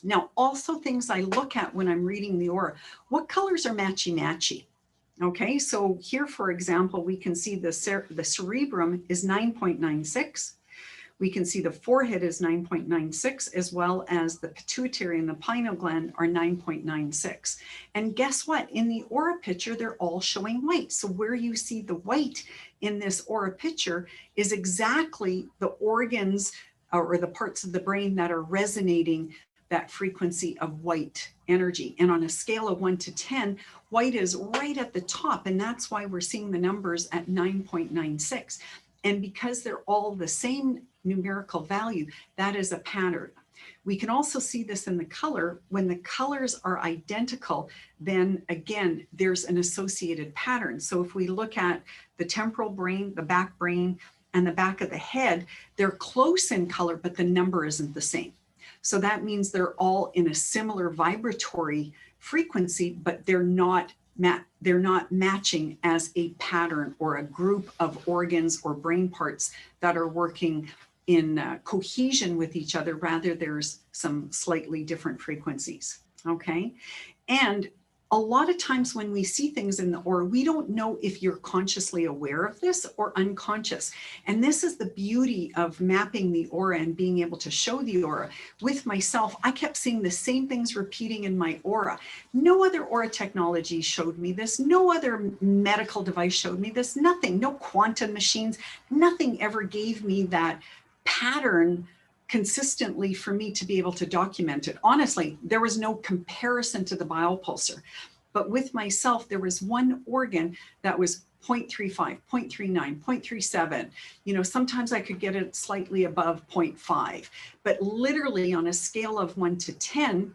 Now, also things I look at when I'm reading the aura, what colors are matchy-matchy? Okay, so here, for example, we can see the cerebrum is 9.96. We can see the forehead is 9.96, as well as the pituitary and the pineal gland are 9.96. And guess what? In the aura picture, they're all showing white. So where you see the white in this aura picture is exactly the organs or the parts of the brain that are resonating that frequency of white energy. And on a scale of 1 to 10, white is right at the top. And that's why we're seeing the numbers at 9.96. And because they're all the same numerical value, that is a pattern. We can also see this in the color. When the colors are identical, then again, there's an associated pattern. So if we look at the temporal brain, the back brain, and the back of the head, they're close in color, but the number isn't the same. So that means they're all in a similar vibratory frequency, but they're not matching as a pattern or a group of organs or brain parts that are working in cohesion with each other. Rather, there's some slightly different frequencies. Okay. And a lot of times when we see things in the aura, we don't know if you're consciously aware of this or unconscious. And this is the beauty of mapping the aura and being able to show the aura. With myself, I kept seeing the same things repeating in my aura. No other aura technology showed me this. No other medical device showed me this. Nothing, no quantum machines, nothing ever gave me that pattern consistently for me to be able to document it. Honestly, there was no comparison to the biopulsar. But with myself, there was one organ that was 0.35, 0.39, 0.37. Sometimes I could get it slightly above 0.5. But literally on a scale of 1 to 10,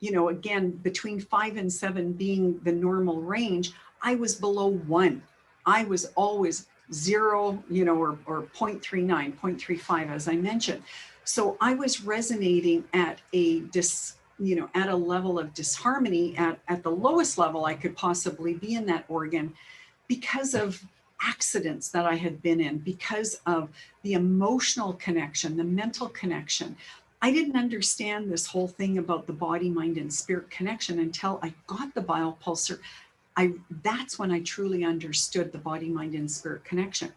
again, between 5 and 7 being the normal range, I was below 1. I was always 0, or 0.39, 0.35, as I mentioned. So I was resonating at at a level of disharmony at the lowest level I could possibly be in that organ, because of accidents that I had been in, because of the emotional connection, the mental connection. I didn't understand this whole thing about the body, mind, and spirit connection until I got the biopulsar. That's when I truly understood the body, mind, and spirit connection.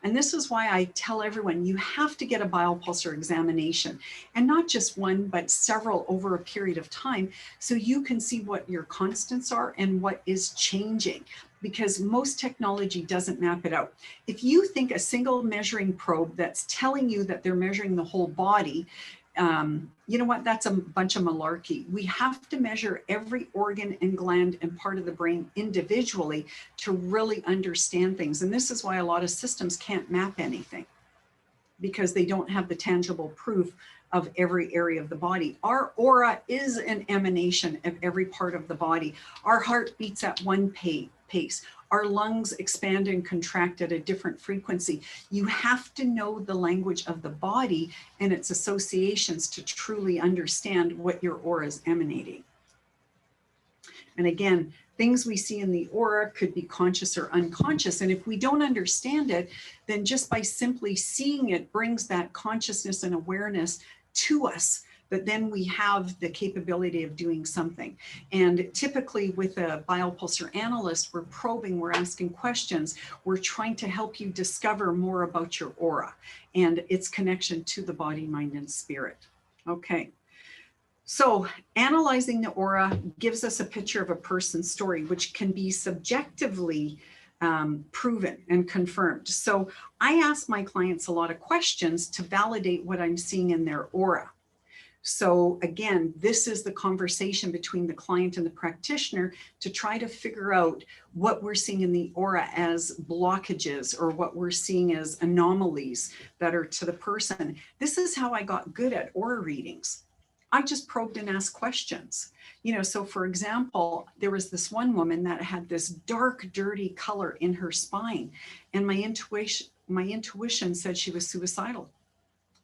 And this is why I tell everyone, you have to get a biopulsar examination, and not just one, but several over a period of time, so you can see what your constants are and what is changing. because most technology doesn't map it out. If you think a single measuring probe that's telling you that they're measuring the whole body, you know what, that's a bunch of malarkey. We have to measure every organ and gland and part of the brain individually to really understand things. And this is why a lot of systems can't map anything, because they don't have the tangible proof of every area of the body. Our aura is an emanation of every part of the body. Our heart beats at one pace. Our lungs expand and contract at a different frequency. You have to know the language of the body and its associations to truly understand what your aura is emanating. And again, things we see in the aura could be conscious or unconscious. And if we don't understand it, then just by simply seeing it brings that consciousness and awareness to us, that then we have the capability of doing something. And typically with a biopulsar analyst, we're probing, we're asking questions, we're trying to help you discover more about your aura and its connection to the body, mind, and spirit. Okay. So analyzing the aura gives us a picture of a person's story, which can be subjectively proven and confirmed. So I ask my clients a lot of questions to validate what I'm seeing in their aura. So again, this is the conversation between the client and the practitioner to try to figure out what we're seeing in the aura as blockages or what we're seeing as anomalies that are to the person. This is how I got good at aura readings. I just probed and asked questions. You know, so for example, there was this one woman that had this dark, dirty color in her spine. And my intuition said she was suicidal.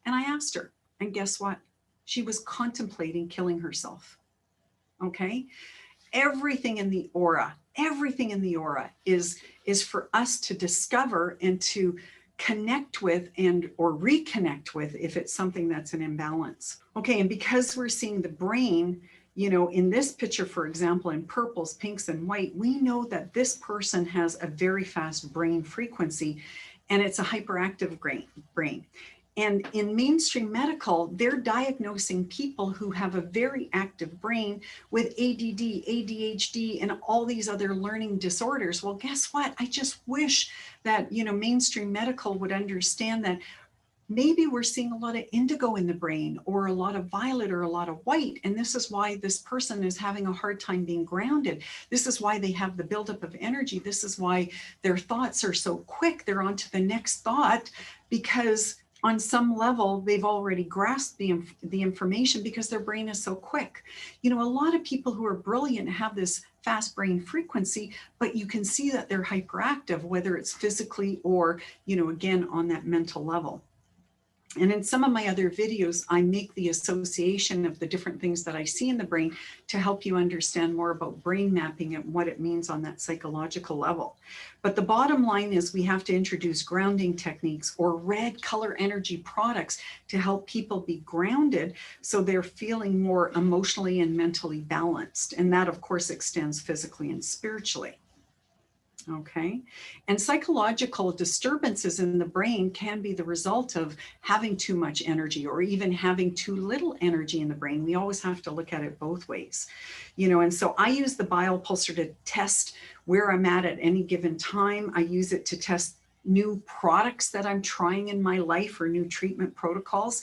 And I asked her, and guess what? She was contemplating killing herself. Okay. Everything in the aura is for us to discover and to connect with and or reconnect with if it's something that's an imbalance. Okay, and because we're seeing the brain, you know, in this picture, for example, in purples, pinks, and white, we know that this person has a very fast brain frequency and it's a hyperactive brain. And in mainstream medical, they're diagnosing people who have a very active brain with ADD, ADHD, and all these other learning disorders. Well, guess what? I just wish that, you know, mainstream medical would understand that maybe we're seeing a lot of indigo in the brain or a lot of violet or a lot of white. And this is why this person is having a hard time being grounded. This is why they have the buildup of energy. This is why their thoughts are so quick. They're on to the next thought because on some level, they've already grasped the information because their brain is so quick. You know, a lot of people who are brilliant have this fast brain frequency, but you can see that they're hyperactive, whether it's physically or, you know, again, on that mental level. And in some of my other videos, I make the association of the different things that I see in the brain to help you understand more about brain mapping and what it means on that psychological level. But the bottom line is we have to introduce grounding techniques or red color energy products to help people be grounded so they're feeling more emotionally and mentally balanced. And that, of course, extends physically and spiritually. Okay. And psychological disturbances in the brain can be the result of having too much energy or even having too little energy in the brain. We always have to look at it both ways, you know, and so I use the biopulsar to test where I'm at any given time. I use it to test new products that I'm trying in my life or new treatment protocols.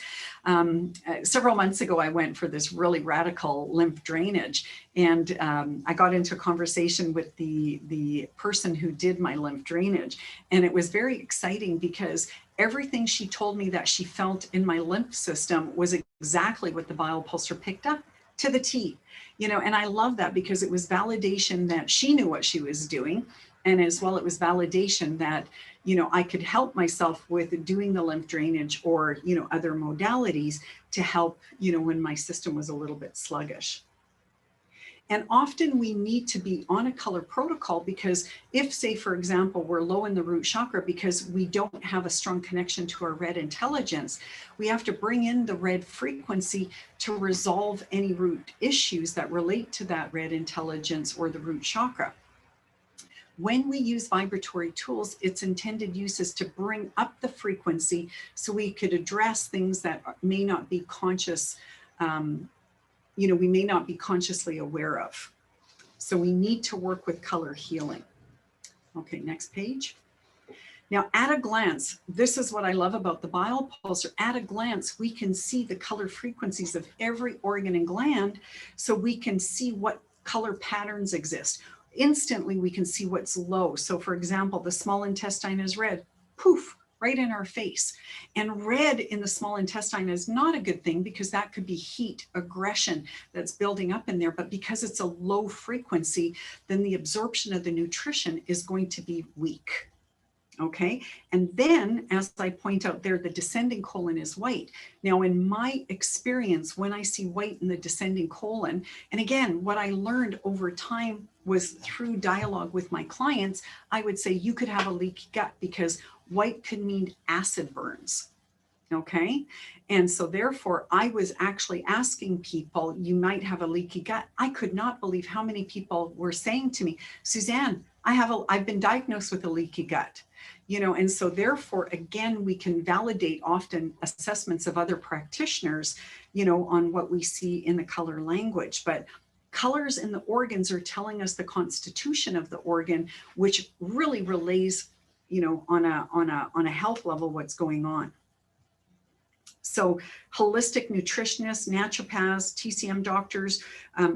Several months ago, I went for this really radical lymph drainage, and I got into a conversation with the person who did my lymph drainage, and it was very exciting because everything she told me that she felt in my lymph system was exactly what the biopulsar picked up to the T, you know, and I love that because it was validation that she knew what she was doing. And as well, it was validation that, you know, I could help myself with doing the lymph drainage or, you know, other modalities to help, you know, when my system was a little bit sluggish. And often we need to be on a color protocol because if, say, for example, we're low in the root chakra because we don't have a strong connection to our red intelligence, we have to bring in the red frequency to resolve any root issues that relate to that red intelligence or the root chakra. When we use vibratory tools, its intended use is to bring up the frequency so we could address things that may not be conscious, you know, we may not be consciously aware of. So we need to work with color healing. Okay, next page. Now, at a glance, this is what I love about the biopulsar. At a glance, we can see the color frequencies of every organ and gland, so we can see what color patterns exist. Instantly, we can see what's low. So for example, the small intestine is red, poof, right in our face. And red in the small intestine is not a good thing because that could be heat, aggression that's building up in there. But because it's a low frequency, then the absorption of the nutrition is going to be weak. Okay, and then as I point out there, the descending colon is white. Now, in my experience, when I see white in the descending colon, and again, what I learned over time was through dialogue with my clients, I would say you could have a leaky gut because white could mean acid burns. Okay, and so therefore I was actually asking people, you might have a leaky gut. I could not believe how many people were saying to me, Suzanne, I've been diagnosed with a leaky gut. You know, and so therefore, again, we can validate often assessments of other practitioners, you know, on what we see in the color language. But colors in the organs are telling us the constitution of the organ, which really relays, you know, on a health level, what's going on. So holistic nutritionists, naturopaths, TCM doctors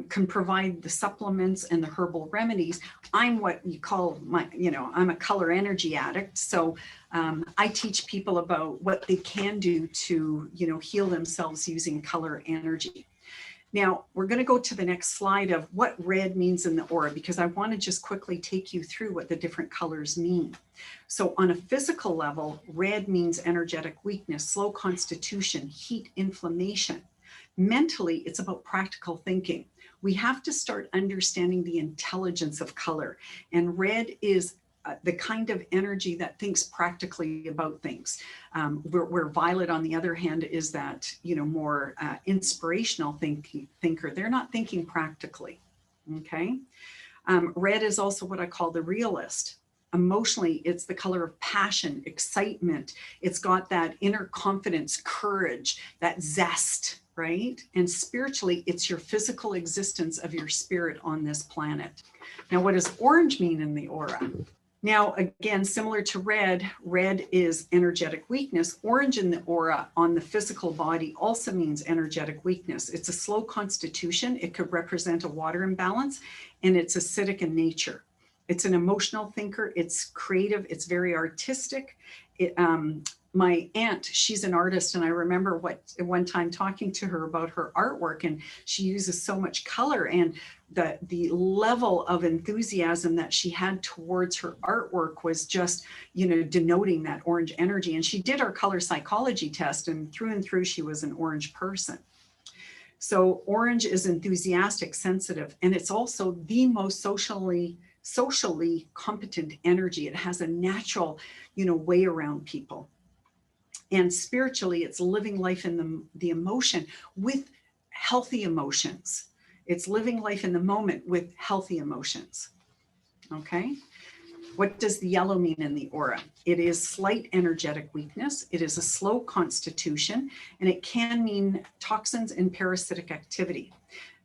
can provide the supplements and the herbal remedies. I'm what you call I'm a color energy addict. So I teach people about what they can do to, you know, heal themselves using color energy. Now, we're going to go to the next slide of what red means in the aura, because I want to just quickly take you through what the different colors mean. So on a physical level, red means energetic weakness, slow constitution, heat, inflammation. Mentally, it's about practical thinking. We have to start understanding the intelligence of color. And red is the kind of energy that thinks practically about things. Where violet, on the other hand, is that, you know, more inspirational thinker. They're not thinking practically, okay? Red is also what I call the realist. Emotionally, it's the color of passion, excitement. It's got that inner confidence, courage, that zest, right? And spiritually, it's your physical existence of your spirit on this planet. Now, what does orange mean in the aura? Now, again, similar to red, red is energetic weakness. Orange in the aura on the physical body also means energetic weakness. It's a slow constitution. It could represent a water imbalance, and it's acidic in nature. It's an emotional thinker. It's creative. It's very artistic. My aunt, she's an artist, and I remember one time talking to her about her artwork, and she uses so much color, and the level of enthusiasm that she had towards her artwork was just, you know, denoting that orange energy. And she did our color psychology test, and through she was an orange person. So orange is enthusiastic, sensitive, and it's also the most socially competent energy. It has a natural, you know, way around people. And spiritually, it's living life in the emotion with healthy emotions. It's living life in the moment with healthy emotions. Okay. What does the yellow mean in the aura? It is slight energetic weakness. It is a slow constitution, and it can mean toxins and parasitic activity.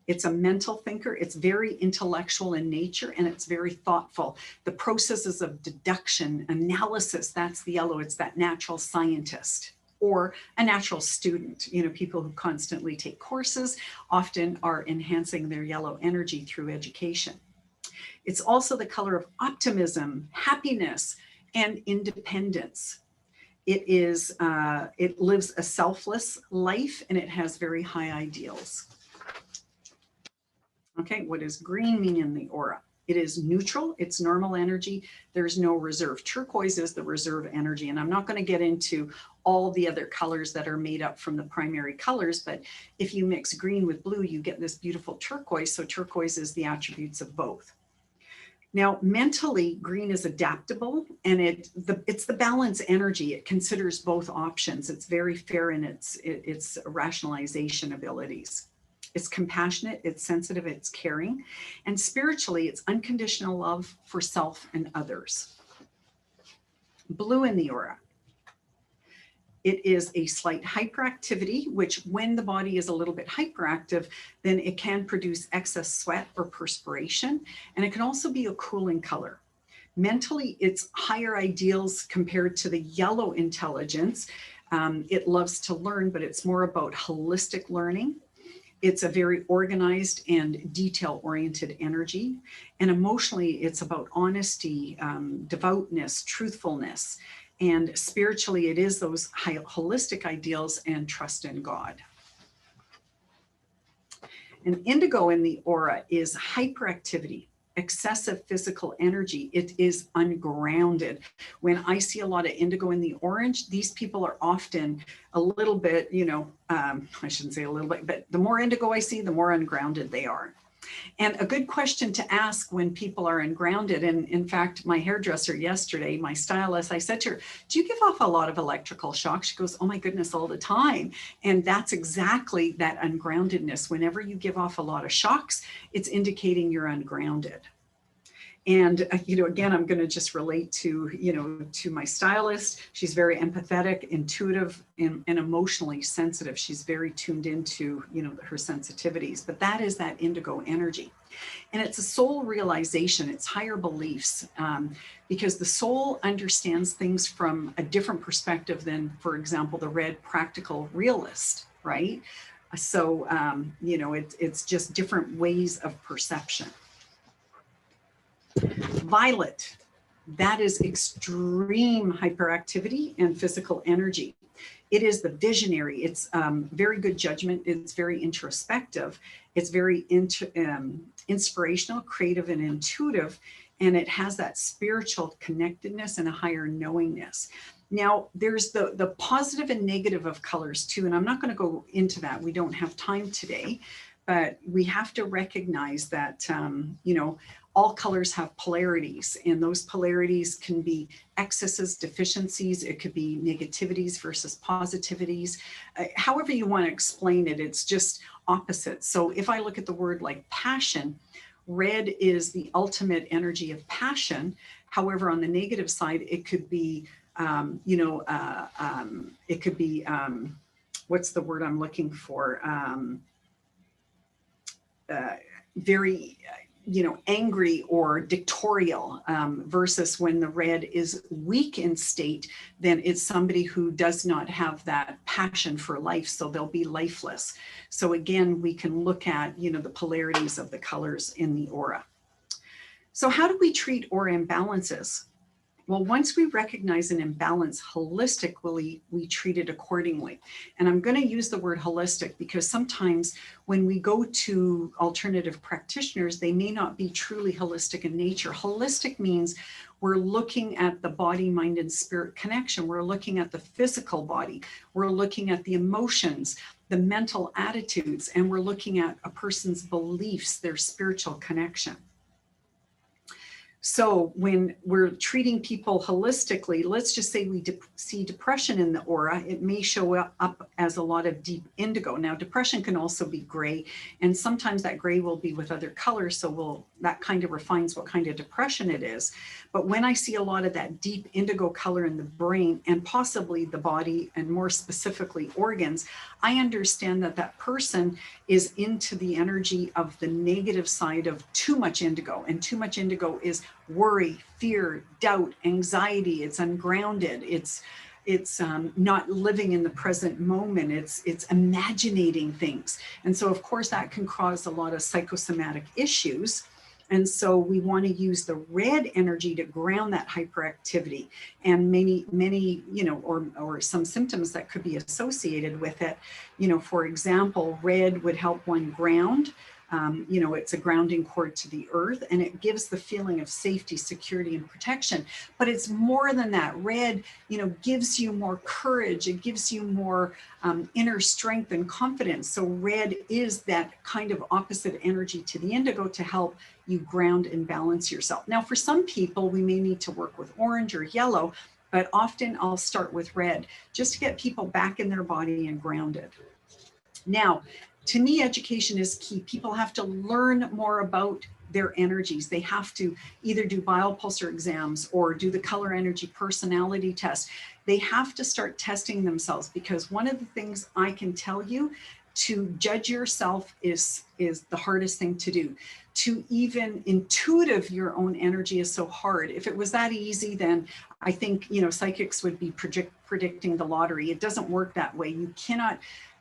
It's a mental thinker. It's very intellectual in nature, and it's very thoughtful. The processes of deduction, analysis, that's the yellow. It's that natural scientist or a natural student. You know, people who constantly take courses often are enhancing their yellow energy through education. It's also the color of optimism, happiness, and independence. It lives a selfless life, and it has very high ideals. Okay, what does green mean in the aura? It is neutral, it's normal energy, there's no reserve. Turquoise is the reserve energy, and I'm not going to get into all the other colors that are made up from the primary colors, but if you mix green with blue, you get this beautiful turquoise, so turquoise is the attributes of both. Now, mentally, green is adaptable, and it's the balance energy. It considers both options. It's very fair in its rationalization abilities. It's compassionate, it's sensitive, it's caring. And spiritually, it's unconditional love for self and others. Blue in the aura. It is a slight hyperactivity, which when the body is a little bit hyperactive, then it can produce excess sweat or perspiration. And it can also be a cooling color. Mentally, it's higher ideals compared to the yellow intelligence. It loves to learn, but it's more about holistic learning. It's a very organized and detail-oriented energy. And emotionally, it's about honesty, devoutness, truthfulness. And spiritually, it is those holistic ideals and trust in God. And indigo in the aura is hyperactivity, excessive physical energy. It is ungrounded. When I see a lot of indigo in the orange, these people are often a little bit, I shouldn't say a little bit, but the more indigo I see, the more ungrounded they are. And a good question to ask when people are ungrounded, and in fact, my hairdresser yesterday, my stylist, I said to her, do you give off a lot of electrical shock? She goes, oh my goodness, all the time. And that's exactly that ungroundedness. Whenever you give off a lot of shocks, it's indicating you're ungrounded. And, again, I'm going to just relate to, to my stylist. She's very empathetic, intuitive, and emotionally sensitive. She's very tuned into, her sensitivities. But that is that indigo energy. And it's a soul realization. It's higher beliefs, because the soul understands things from a different perspective than, for example, the red practical realist, right? So, it's just different ways of perception. Violet, that is extreme hyperactivity and physical energy. It is the visionary. It's very good judgment. It's very introspective. It's very inspirational, creative, and intuitive. And it has that spiritual connectedness and a higher knowingness. Now, there's the positive and negative of colors too. And I'm not going to go into that. We don't have time today. But we have to recognize that, all colors have polarities, and those polarities can be excesses, deficiencies. It could be negativities versus positivities. However you want to explain it, it's just opposites. So if I look at the word like passion, red is the ultimate energy of passion. However, on the negative side, it could be, what's the word I'm looking for? Very, angry or dictatorial, versus when the red is weak in state, then it's somebody who does not have that passion for life. So they'll be lifeless. So again, we can look at, the polarities of the colors in the aura. So how do we treat aura imbalances? Well, once we recognize an imbalance holistically, we treat it accordingly. And I'm going to use the word holistic because sometimes when we go to alternative practitioners, they may not be truly holistic in nature. Holistic means we're looking at the body, mind, and spirit connection. We're looking at the physical body. We're looking at the emotions, the mental attitudes, and we're looking at a person's beliefs, their spiritual connection. So when we're treating people holistically, let's just say we see depression in the aura, it may show up as a lot of deep indigo. Now, depression can also be gray, and sometimes that gray will be with other colors, so that kind of refines what kind of depression it is. But when I see a lot of that deep indigo color in the brain and possibly the body, and more specifically organs, I understand that that person is into the energy of the negative side of too much indigo. And too much indigo is worry, fear, doubt, anxiety. It's ungrounded. It's not living in the present moment. It's imagining things. And so, of course, that can cause a lot of psychosomatic issues. And so we want to use the red energy to ground that hyperactivity, and many, or some symptoms that could be associated with it. For example, red would help one ground. It's a grounding cord to the earth, and it gives the feeling of safety, security, and protection. But it's more than that. Red, gives you more courage. It gives you more inner strength and confidence. So red is that kind of opposite energy to the indigo to help you ground and balance yourself. Now, for some people, we may need to work with orange or yellow, but often I'll start with red just to get people back in their body and grounded. Now, to me, education is key. People have to learn more about their energies. They have to either do biopulsar exams or do the color energy personality test. They have to start testing themselves, because one of the things I can tell you, To judge yourself is the hardest thing to do. To even intuitive your own energy is so hard. If it was that easy, then I think, psychics would be predicting the lottery. It doesn't work that way. You cannot,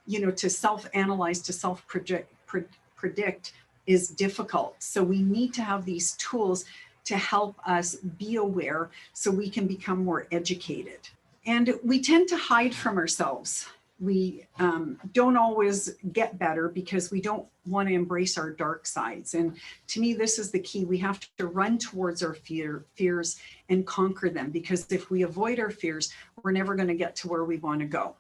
to self-analyze, to self-predict is difficult. So we need to have these tools to help us be aware so we can become more educated. And we tend to hide from ourselves. We don't always get better because we don't want to embrace our dark sides. And to me, this is the key. We have to run towards our fears and conquer them, because if we avoid our fears, we're never going to get to where we want to go.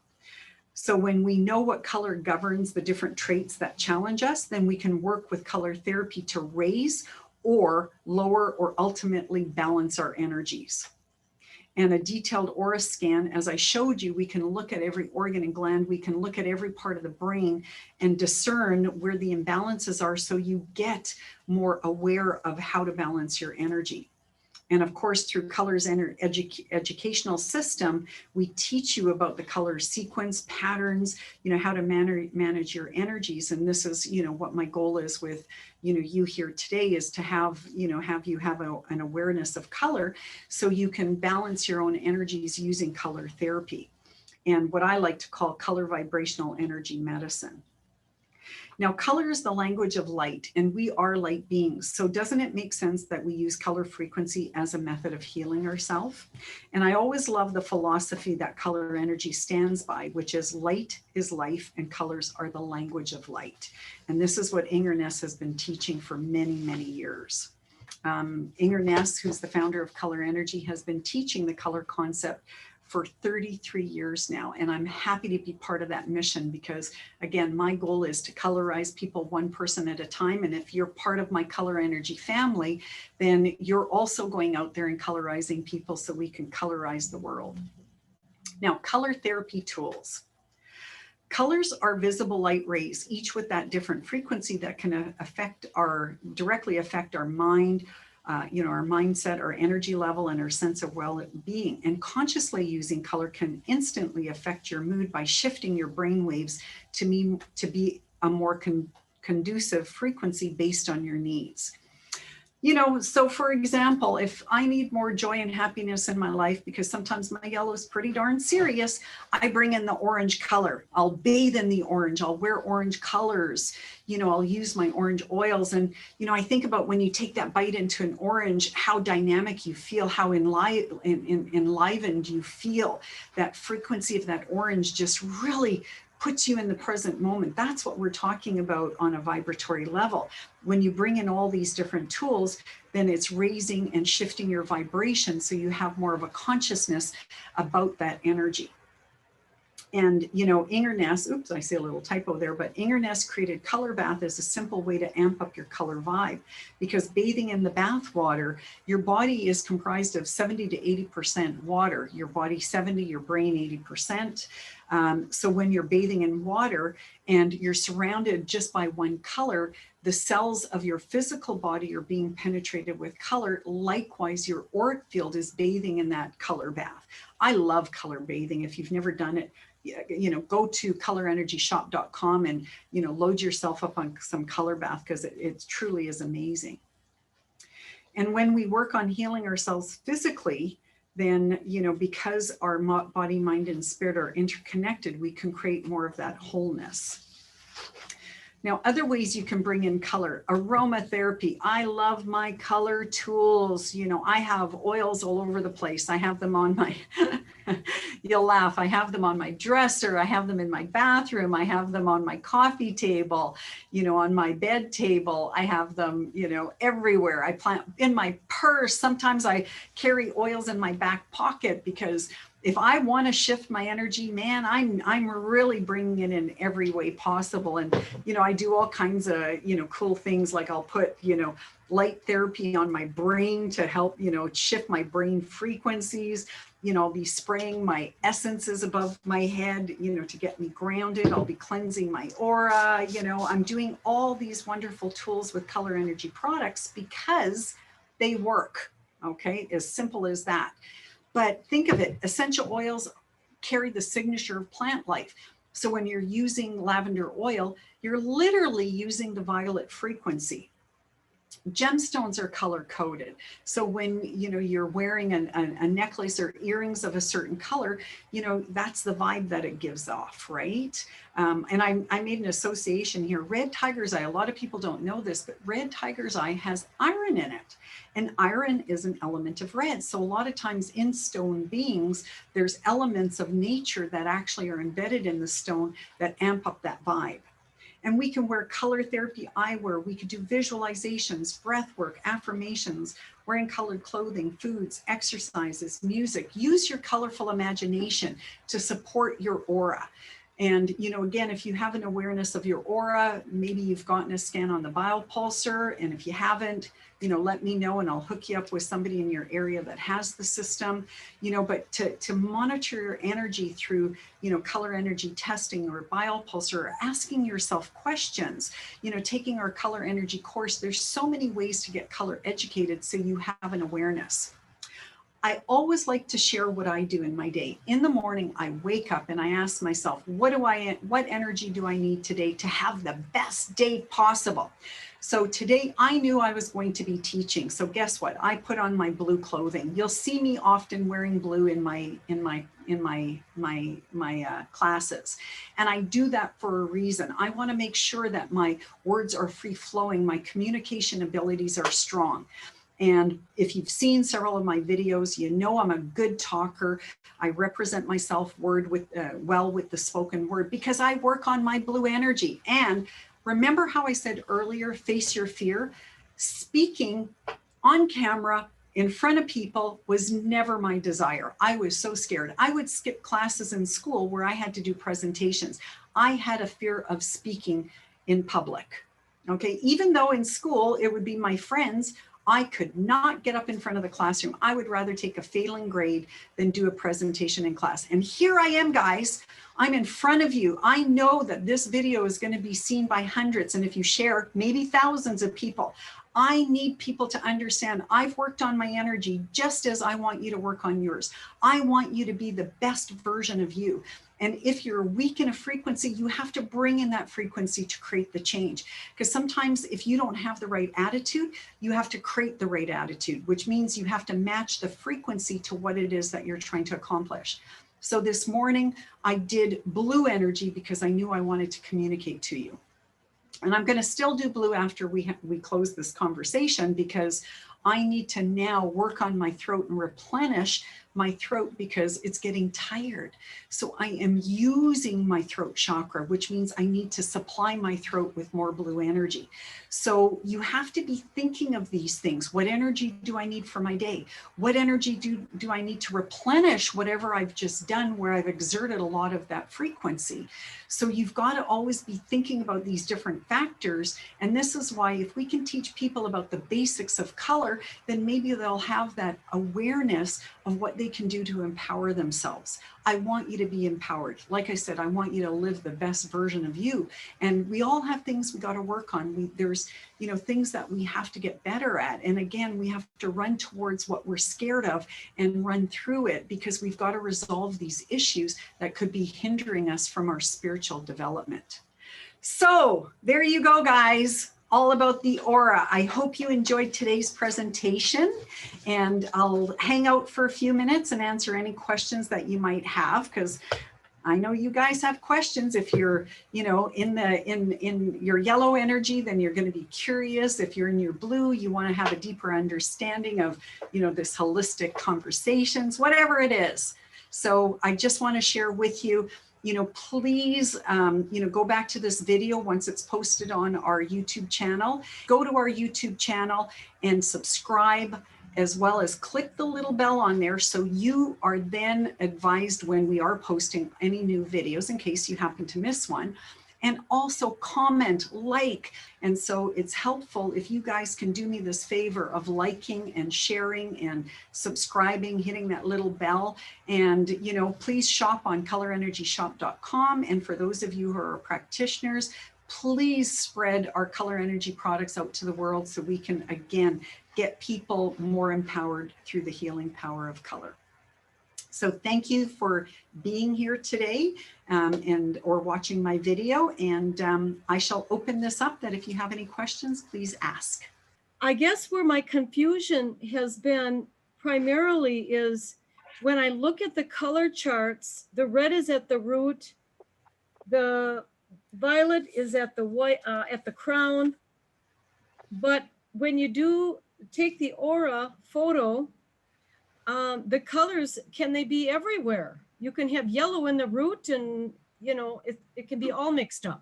So when we know what color governs the different traits that challenge us, then we can work with color therapy to raise or lower or ultimately balance our energies. And a detailed aura scan, as I showed you, we can look at every organ and gland, we can look at every part of the brain and discern where the imbalances are, so you get more aware of how to balance your energy. And of course, through Colors educational system, we teach you about the color sequence, patterns, how to manage your energies. And this is, what my goal is with, you here today, is to have you have an awareness of color so you can balance your own energies using color therapy and what I like to call color vibrational energy medicine. Now, color is the language of light, and we are light beings. So doesn't it make sense that we use color frequency as a method of healing ourselves? And I always love the philosophy that color energy stands by, which is light is life and colors are the language of light. And this is what Inger Ness has been teaching for many, many years. Inger Ness, who's the founder of Color Energy, has been teaching the color concept for 33 years now. And I'm happy to be part of that mission because, again, my goal is to colorize people one person at a time. And if you're part of my Color Energy family, then you're also going out there and colorizing people so we can colorize the world. Now, color therapy tools. Colors are visible light rays, each with that different frequency that can directly affect our mind, our mindset, our energy level, and our sense of well-being. And consciously using color can instantly affect your mood by shifting your brain waves to be a more conducive frequency based on your needs. So for example, if I need more joy and happiness in my life, because sometimes my yellow is pretty darn serious, I bring in the orange color. I'll bathe in the orange. I'll wear orange colors. I'll use my orange oils. And, I think about when you take that bite into an orange, how dynamic you feel, how enlivened you feel. That frequency of that orange just really puts you in the present moment. That's what we're talking about on a vibratory level. When you bring in all these different tools, then it's raising and shifting your vibration so you have more of a consciousness about that energy. And, Inger Ness, oops, I see a little typo there, but Inger Ness created Color Bath as a simple way to amp up your color vibe, because bathing in the bath water, your body is comprised of 70 to 80% water, your body 70, your brain 80%. So when you're bathing in water and you're surrounded just by one color, the cells of your physical body are being penetrated with color. Likewise, your auric field is bathing in that color bath. I love color bathing. If you've never done it, go to colorenergyshop.com and, load yourself up on some color bath, because it truly is amazing. And when we work on healing ourselves physically, then, because our body, mind, and spirit are interconnected, we can create more of that wholeness. Now, other ways you can bring in color, aromatherapy. I love my color tools. I have oils all over the place. I have them on my, you'll laugh, I have them on my dresser. I have them in my bathroom. I have them on my coffee table, on my bed table. I have them, everywhere. I plant in my purse. Sometimes I carry oils in my back pocket, because if I want to shift my energy, man, I'm really bringing it in every way possible. And, I do all kinds of, cool things, like I'll put, light therapy on my brain to help, shift my brain frequencies. I'll be spraying my essences above my head, to get me grounded. I'll be cleansing my aura. I'm doing all these wonderful tools with Color Energy products because they work. Okay, as simple as that. But think of it, essential oils carry the signature of plant life. So when you're using lavender oil, you're literally using the violet frequency. Gemstones are color coded. So when, you know, you're wearing a necklace or earrings of a certain color, you know, that's the vibe that it gives off, right? And I made an association here. Red tiger's eye, a lot of people don't know this, but red tiger's eye has iron in it. And iron is an element of red. So a lot of times in stone beings, there's elements of nature that actually are embedded in the stone that amp up that vibe. And we can wear color therapy eyewear. We could do visualizations, breath work, affirmations, wearing colored clothing, foods, exercises, music. Use your colorful imagination to support your aura. And, you know, again, if you have an awareness of your aura, maybe you've gotten a scan on the biopulsar. And if you haven't, you know, let me know and I'll hook you up with somebody in your area that has the system, you know, but to monitor your energy through, you know, color energy testing or biopulsar, or asking yourself questions, you know, taking our color energy course. There's so many ways to get color educated so you have an awareness. I always like to share what I do in my day. In the morning, I wake up and I ask myself, what energy do I need today to have the best day possible? So today I knew I was going to be teaching. So guess what? I put on my blue clothing. You'll see me often wearing blue in my classes. And I do that for a reason. I want to make sure that my words are free flowing. My communication abilities are strong. And if you've seen several of my videos, you know I'm a good talker. I represent myself well with the spoken word because I work on my blue energy. And remember how I said earlier, face your fear? Speaking on camera in front of people was never my desire. I was so scared. I would skip classes in school where I had to do presentations. I had a fear of speaking in public. Okay, even though in school it would be my friends, I could not get up in front of the classroom. I would rather take a failing grade than do a presentation in class. And here I am, guys. I'm in front of you. I know that this video is going to be seen by hundreds. And if you share, maybe thousands of people. I need people to understand I've worked on my energy just as I want you to work on yours. I want you to be the best version of you. And if you're weak in a frequency, you have to bring in that frequency to create the change. Because sometimes if you don't have the right attitude, you have to create the right attitude, which means you have to match the frequency to what it is that you're trying to accomplish. So this morning I did blue energy because I knew I wanted to communicate to you. And I'm going to still do blue after we close this conversation because I need to now work on my throat and replenish my throat because it's getting tired. So I am using my throat chakra, which means I need to supply my throat with more blue energy. So you have to be thinking of these things. What energy do I need for my day? What energy do I need to replenish whatever I've just done where I've exerted a lot of that frequency? So you've got to always be thinking about these different factors. And this is why if we can teach people about the basics of color, then maybe they'll have that awareness of what they can do to empower themselves. I want you to be empowered. Like I said, I want you to live the best version of you. And we all have things we got to work on. There's, you know, things that we have to get better at. And again, we have to run towards what we're scared of and run through it because we've got to resolve these issues that could be hindering us from our spiritual development. So there you go, guys. All about the aura. I hope you enjoyed today's presentation, and I'll hang out for a few minutes and answer any questions that you might have, because I know you guys have questions. If you're, you know, in your yellow energy, then you're going to be curious. If you're in your blue, you want to have a deeper understanding of, you know, this holistic conversations, whatever it is. So I just want to share with you, you know, please, you know, go back to this video once it's posted on our YouTube channel. Go to our YouTube channel and subscribe, as well as click the little bell on there so you are then advised when we are posting any new videos in case you happen to miss one. And also comment, like. And so it's helpful if you guys can do me this favor of liking and sharing and subscribing, hitting that little bell. And, you know, please shop on colorenergyshop.com. And for those of you who are practitioners, please spread our color energy products out to the world so we can, again, get people more empowered through the healing power of color. So thank you for being here today or watching my video. And I shall open this up that if you have any questions, please ask. I guess where my confusion has been primarily is when I look at the color charts, the red is at the root, the violet is at the white, at the crown. But when you do take the aura photo, the colors, can they be everywhere? You can have yellow in the root and, you know, it can be all mixed up.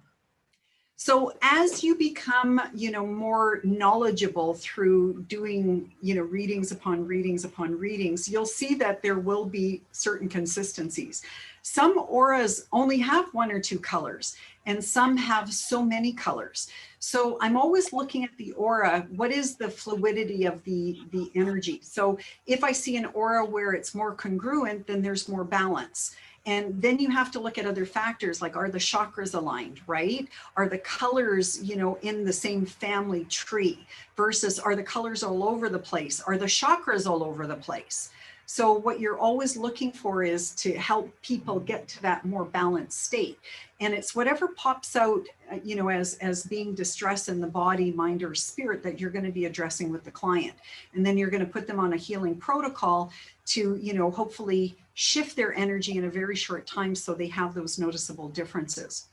So as you become, more knowledgeable through doing, readings upon readings upon readings, you'll see that there will be certain consistencies. Some auras only have one or two colors, and some have so many colors. So I'm always looking at the aura. What is the fluidity of the energy? So if I see an aura where it's more congruent, then there's more balance. And then you have to look at other factors, like, are the chakras aligned, right? Are the colors, in the same family tree versus are the colors all over the place? Are the chakras all over the place? So what you're always looking for is to help people get to that more balanced state. And it's whatever pops out, as being distress in the body, mind, or spirit that you're going to be addressing with the client. And then you're going to put them on a healing protocol to, hopefully shift their energy in a very short time so they have those noticeable differences.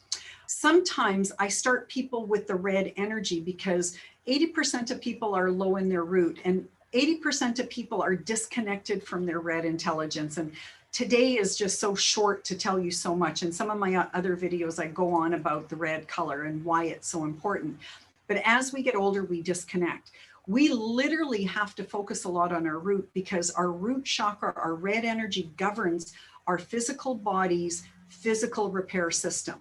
Sometimes I start people with the red energy because 80% of people are low in their root and 80% of people are disconnected from their red intelligence. And today is just so short to tell you so much. In some of my other videos, I go on about the red color and why it's so important. But as we get older, we disconnect. We literally have to focus a lot on our root because our root chakra, our red energy, governs our physical body's physical repair system.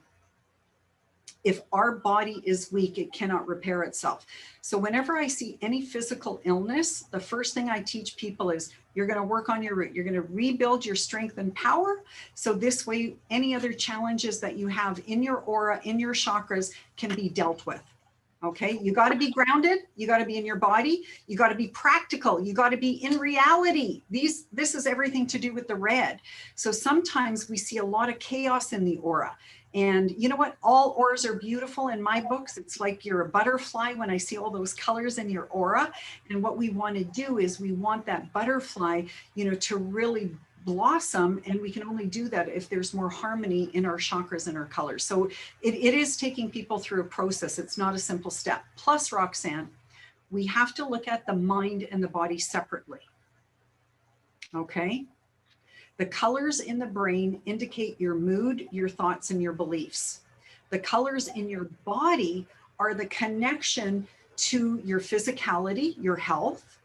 If our body is weak, it cannot repair itself. So whenever I see any physical illness, the first thing I teach people is you're going to work on your root. You're going to rebuild your strength and power. So this way, any other challenges that you have in your aura, in your chakras, can be dealt with. Okay, you got to be grounded. You got to be in your body. You got to be practical. You got to be in reality. This is everything to do with the red. So sometimes we see a lot of chaos in the aura. And you know what? All auras are beautiful in my books. It's like you're a butterfly when I see all those colors in your aura. And what we want to do is we want that butterfly, to really blossom, and we can only do that if there's more harmony in our chakras and our colors. So it is taking people through a process. It's not a simple step. Plus, Roxanne, we have to look at the mind and the body separately. Okay? The colors in the brain indicate your mood, your thoughts, and your beliefs. The colors in your body are the connection to your physicality, your health.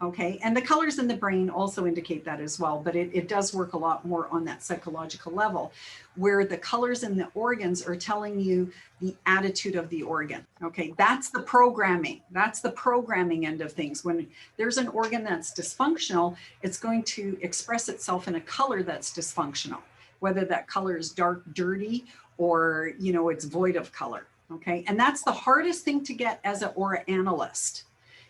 Okay, and the colors in the brain also indicate that as well, but it does work a lot more on that psychological level, where the colors in the organs are telling you the attitude of the organ. Okay, that's the programming. That's the programming end of things. When there's an organ that's dysfunctional, it's going to express itself in a color that's dysfunctional, whether that color is dark, dirty, or it's void of color. Okay, and that's the hardest thing to get as an aura analyst.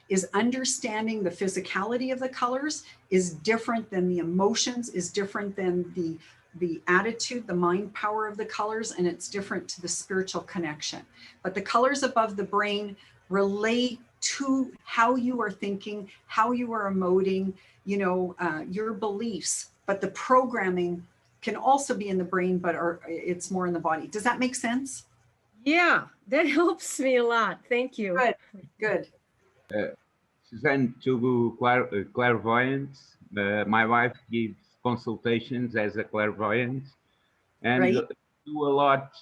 Is understanding the physicality of the colors is different than the emotions, is different than the attitude, the mind power of the colors, and it's different to the spiritual connection. But the colors above the brain relate to how you are thinking, how you are emoting, your beliefs. But the programming can also be in the brain, but it's more in the body. Does that make sense? Yeah, that helps me a lot. Thank you. Good, good. Suzanne, to clairvoyance, my wife gives consultations as a clairvoyant, and Right. do a lot.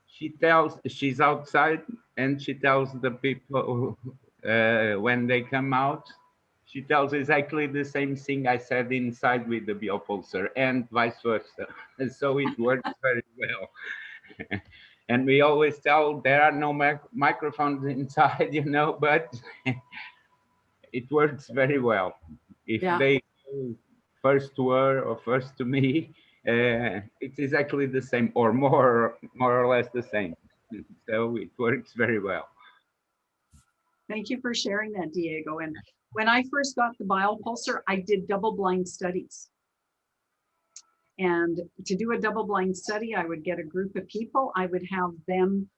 She's outside and she tells the people when they come out, she tells exactly the same thing I said inside with the biopulsar, and vice versa. And so it works very well. And we always tell there are no microphones inside, but it works very well. If they go first to her or first to me, it's exactly the same, or more or less the same. So it works very well. Thank you for sharing that, Diego. And When I first got the biopulsar, I did double-blind studies. And to do a double-blind study, I would get a group of people. I would have them,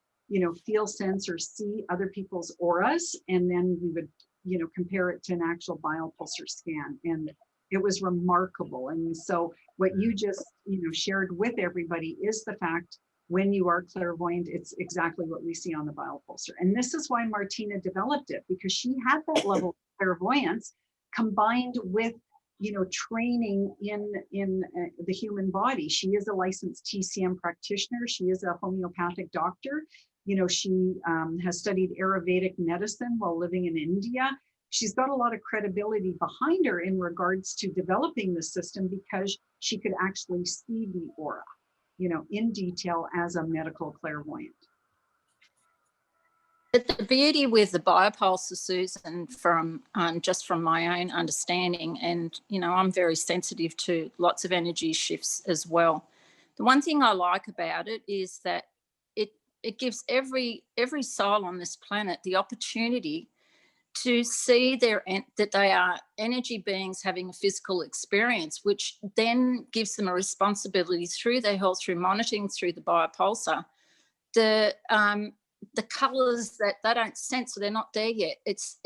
feel, sense, or see other people's auras, and then we would, compare it to an actual biopulsar scan. And it was remarkable. And so what you just, shared with everybody is the fact when you are clairvoyant, it's exactly what we see on the biopulsar. And this is why Martina developed it, because she had that level of clairvoyance combined with training in the human body. She is a licensed TCM practitioner. She is a homeopathic doctor. She has studied Ayurvedic medicine while living in India. She's got a lot of credibility behind her in regards to developing the system, because she could actually see the aura, in detail as a medical clairvoyant. But the beauty with the biopulsar, Susan, from just from my own understanding, and I'm very sensitive to lots of energy shifts as well. The one thing I like about it is that it gives every soul on this planet the opportunity to see that they are energy beings having a physical experience, which then gives them a responsibility through their health, through monitoring, through the biopulsar. The colours that they don't sense, so they're not there yet. It's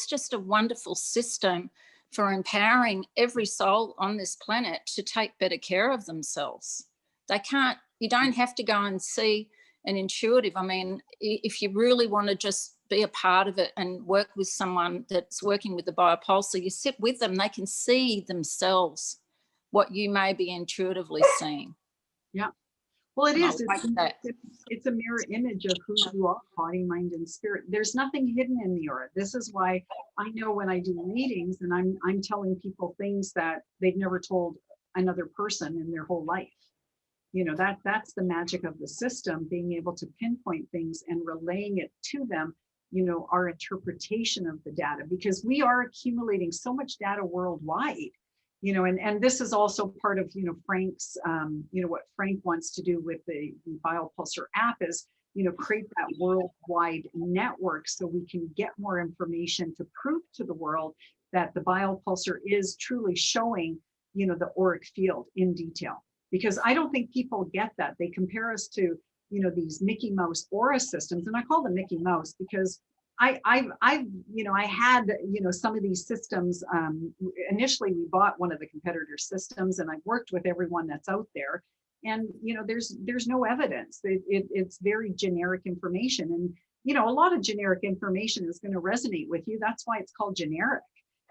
just a wonderful system for empowering every soul on this planet to take better care of themselves. You don't have to go and see an intuitive. I mean, if you really want to just be a part of it and work with someone that's working with the biopulsar, you sit with them, they can see themselves what you may be intuitively seeing. Yeah. Well, it is. It's a mirror image of who you are, body, mind, and spirit. There's nothing hidden in the aura. This is why I know when I do readings and I'm telling people things that they've never told another person in their whole life. That's the magic of the system, being able to pinpoint things and relaying it to them, our interpretation of the data, because we are accumulating so much data worldwide. And this is also part of, Frank's, what Frank wants to do with the biopulsar app is, create that worldwide network so we can get more information to prove to the world that the biopulsar is truly showing, the auric field in detail. Because I don't think people get that. They compare us to, these Mickey Mouse aura systems, and I call them Mickey Mouse because I had, some of these systems. Initially, we bought one of the competitor systems, and I've worked with everyone that's out there. And there's no evidence. It's very generic information, and a lot of generic information is going to resonate with you. That's why it's called generic.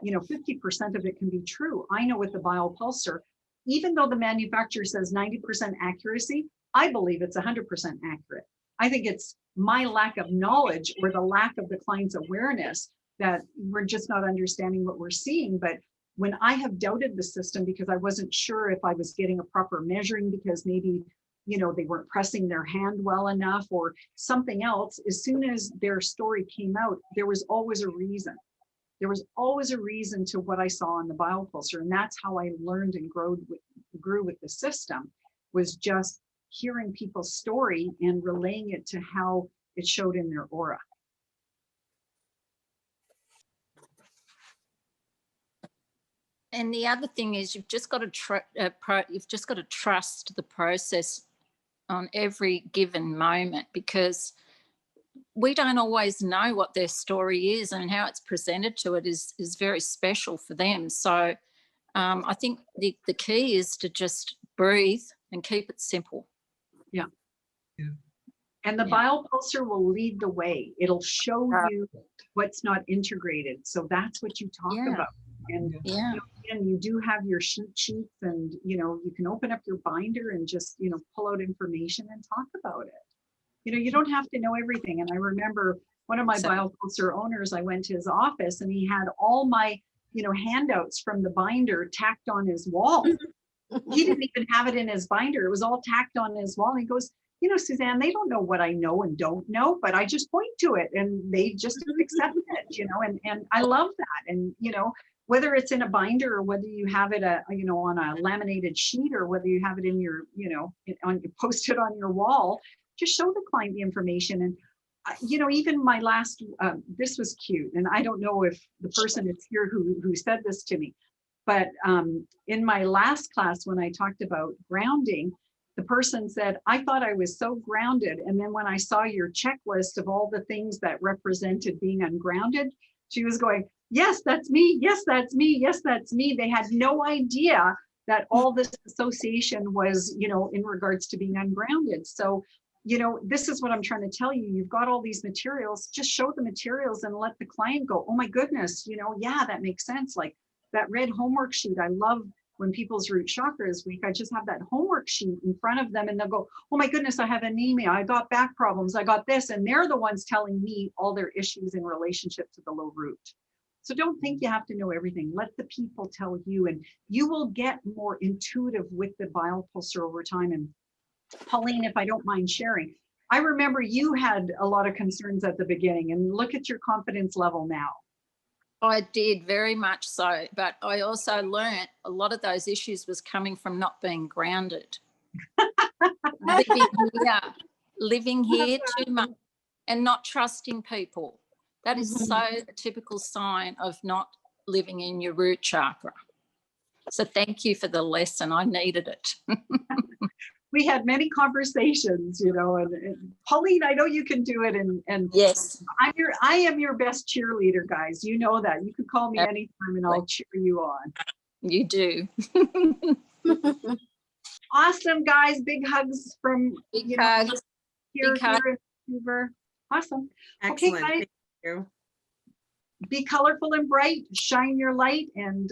50% of it can be true. I know with the biopulsar, even though the manufacturer says 90% accuracy, I believe it's 100% accurate. I think it's my lack of knowledge or the lack of the client's awareness that we're just not understanding what we're seeing. But when I have doubted the system because I wasn't sure if I was getting a proper measuring, because maybe, they weren't pressing their hand well enough or something else, as soon as their story came out, there was always a reason. There was always a reason to what I saw on the biopulsar. And that's how I learned and grew with the system, was just hearing people's story and relaying it to how it showed in their aura. And the other thing is you've just got to trust the process on every given moment, because we don't always know what their story is, and how it's presented to it is very special for them. So I think the key is to just breathe and keep it simple. Yeah. And the biopulsar will lead the way. It'll show you what's not integrated. So that's what you talk about. And you do have your sheets, and you can open up your binder and just pull out information and talk about it. You don't have to know everything. And I remember one of my biopulsar owners, I went to his office and he had all my, handouts from the binder tacked on his wall. He didn't even have it in his binder. It was all tacked on his wall. And he goes, Suzanne, they don't know what I know and don't know, but I just point to it and they just accept it, and I love that. And, whether it's in a binder or whether you have it, on a laminated sheet, or whether you have it in your, post it on your wall, just show the client the information. And even my last, this was cute. And I don't know if the person is here who said this to me, but in my last class, when I talked about grounding, the person said, I thought I was so grounded. And then when I saw your checklist of all the things that represented being ungrounded, she was going, yes, that's me. Yes, that's me. Yes, that's me. They had no idea that all this association was, in regards to being ungrounded. So, this is what I'm trying to tell you. You've got all these materials, just show the materials and let the client go, oh my goodness, yeah, that makes sense. Like that red homework sheet. I love when people's root chakras week, I just have that homework sheet in front of them and they'll go, oh my goodness, I have anemia. I got back problems. I got this. And they're the ones telling me all their issues in relationship to the low root. So don't think you have to know everything. Let the people tell you, and you will get more intuitive with the biopulsar over time. And Pauline, if I don't mind sharing, I remember you had a lot of concerns at the beginning, and look at your confidence level now. I did, very much so. But I also learnt a lot of those issues was coming from not being grounded. living here too much and not trusting people. That is so a typical sign of not living in your root chakra. So thank you for the lesson. I needed it. We had many conversations, and Pauline, I know you can do it. And yes, I am your best cheerleader, guys. You know that. You can call me anytime and I'll cheer you on. You do. Awesome, guys. Big hugs from Big hugs. Here Big hugs. in Vancouver. Awesome. Excellent. Okay, guys. Thank you. Be colorful and bright. Shine your light, and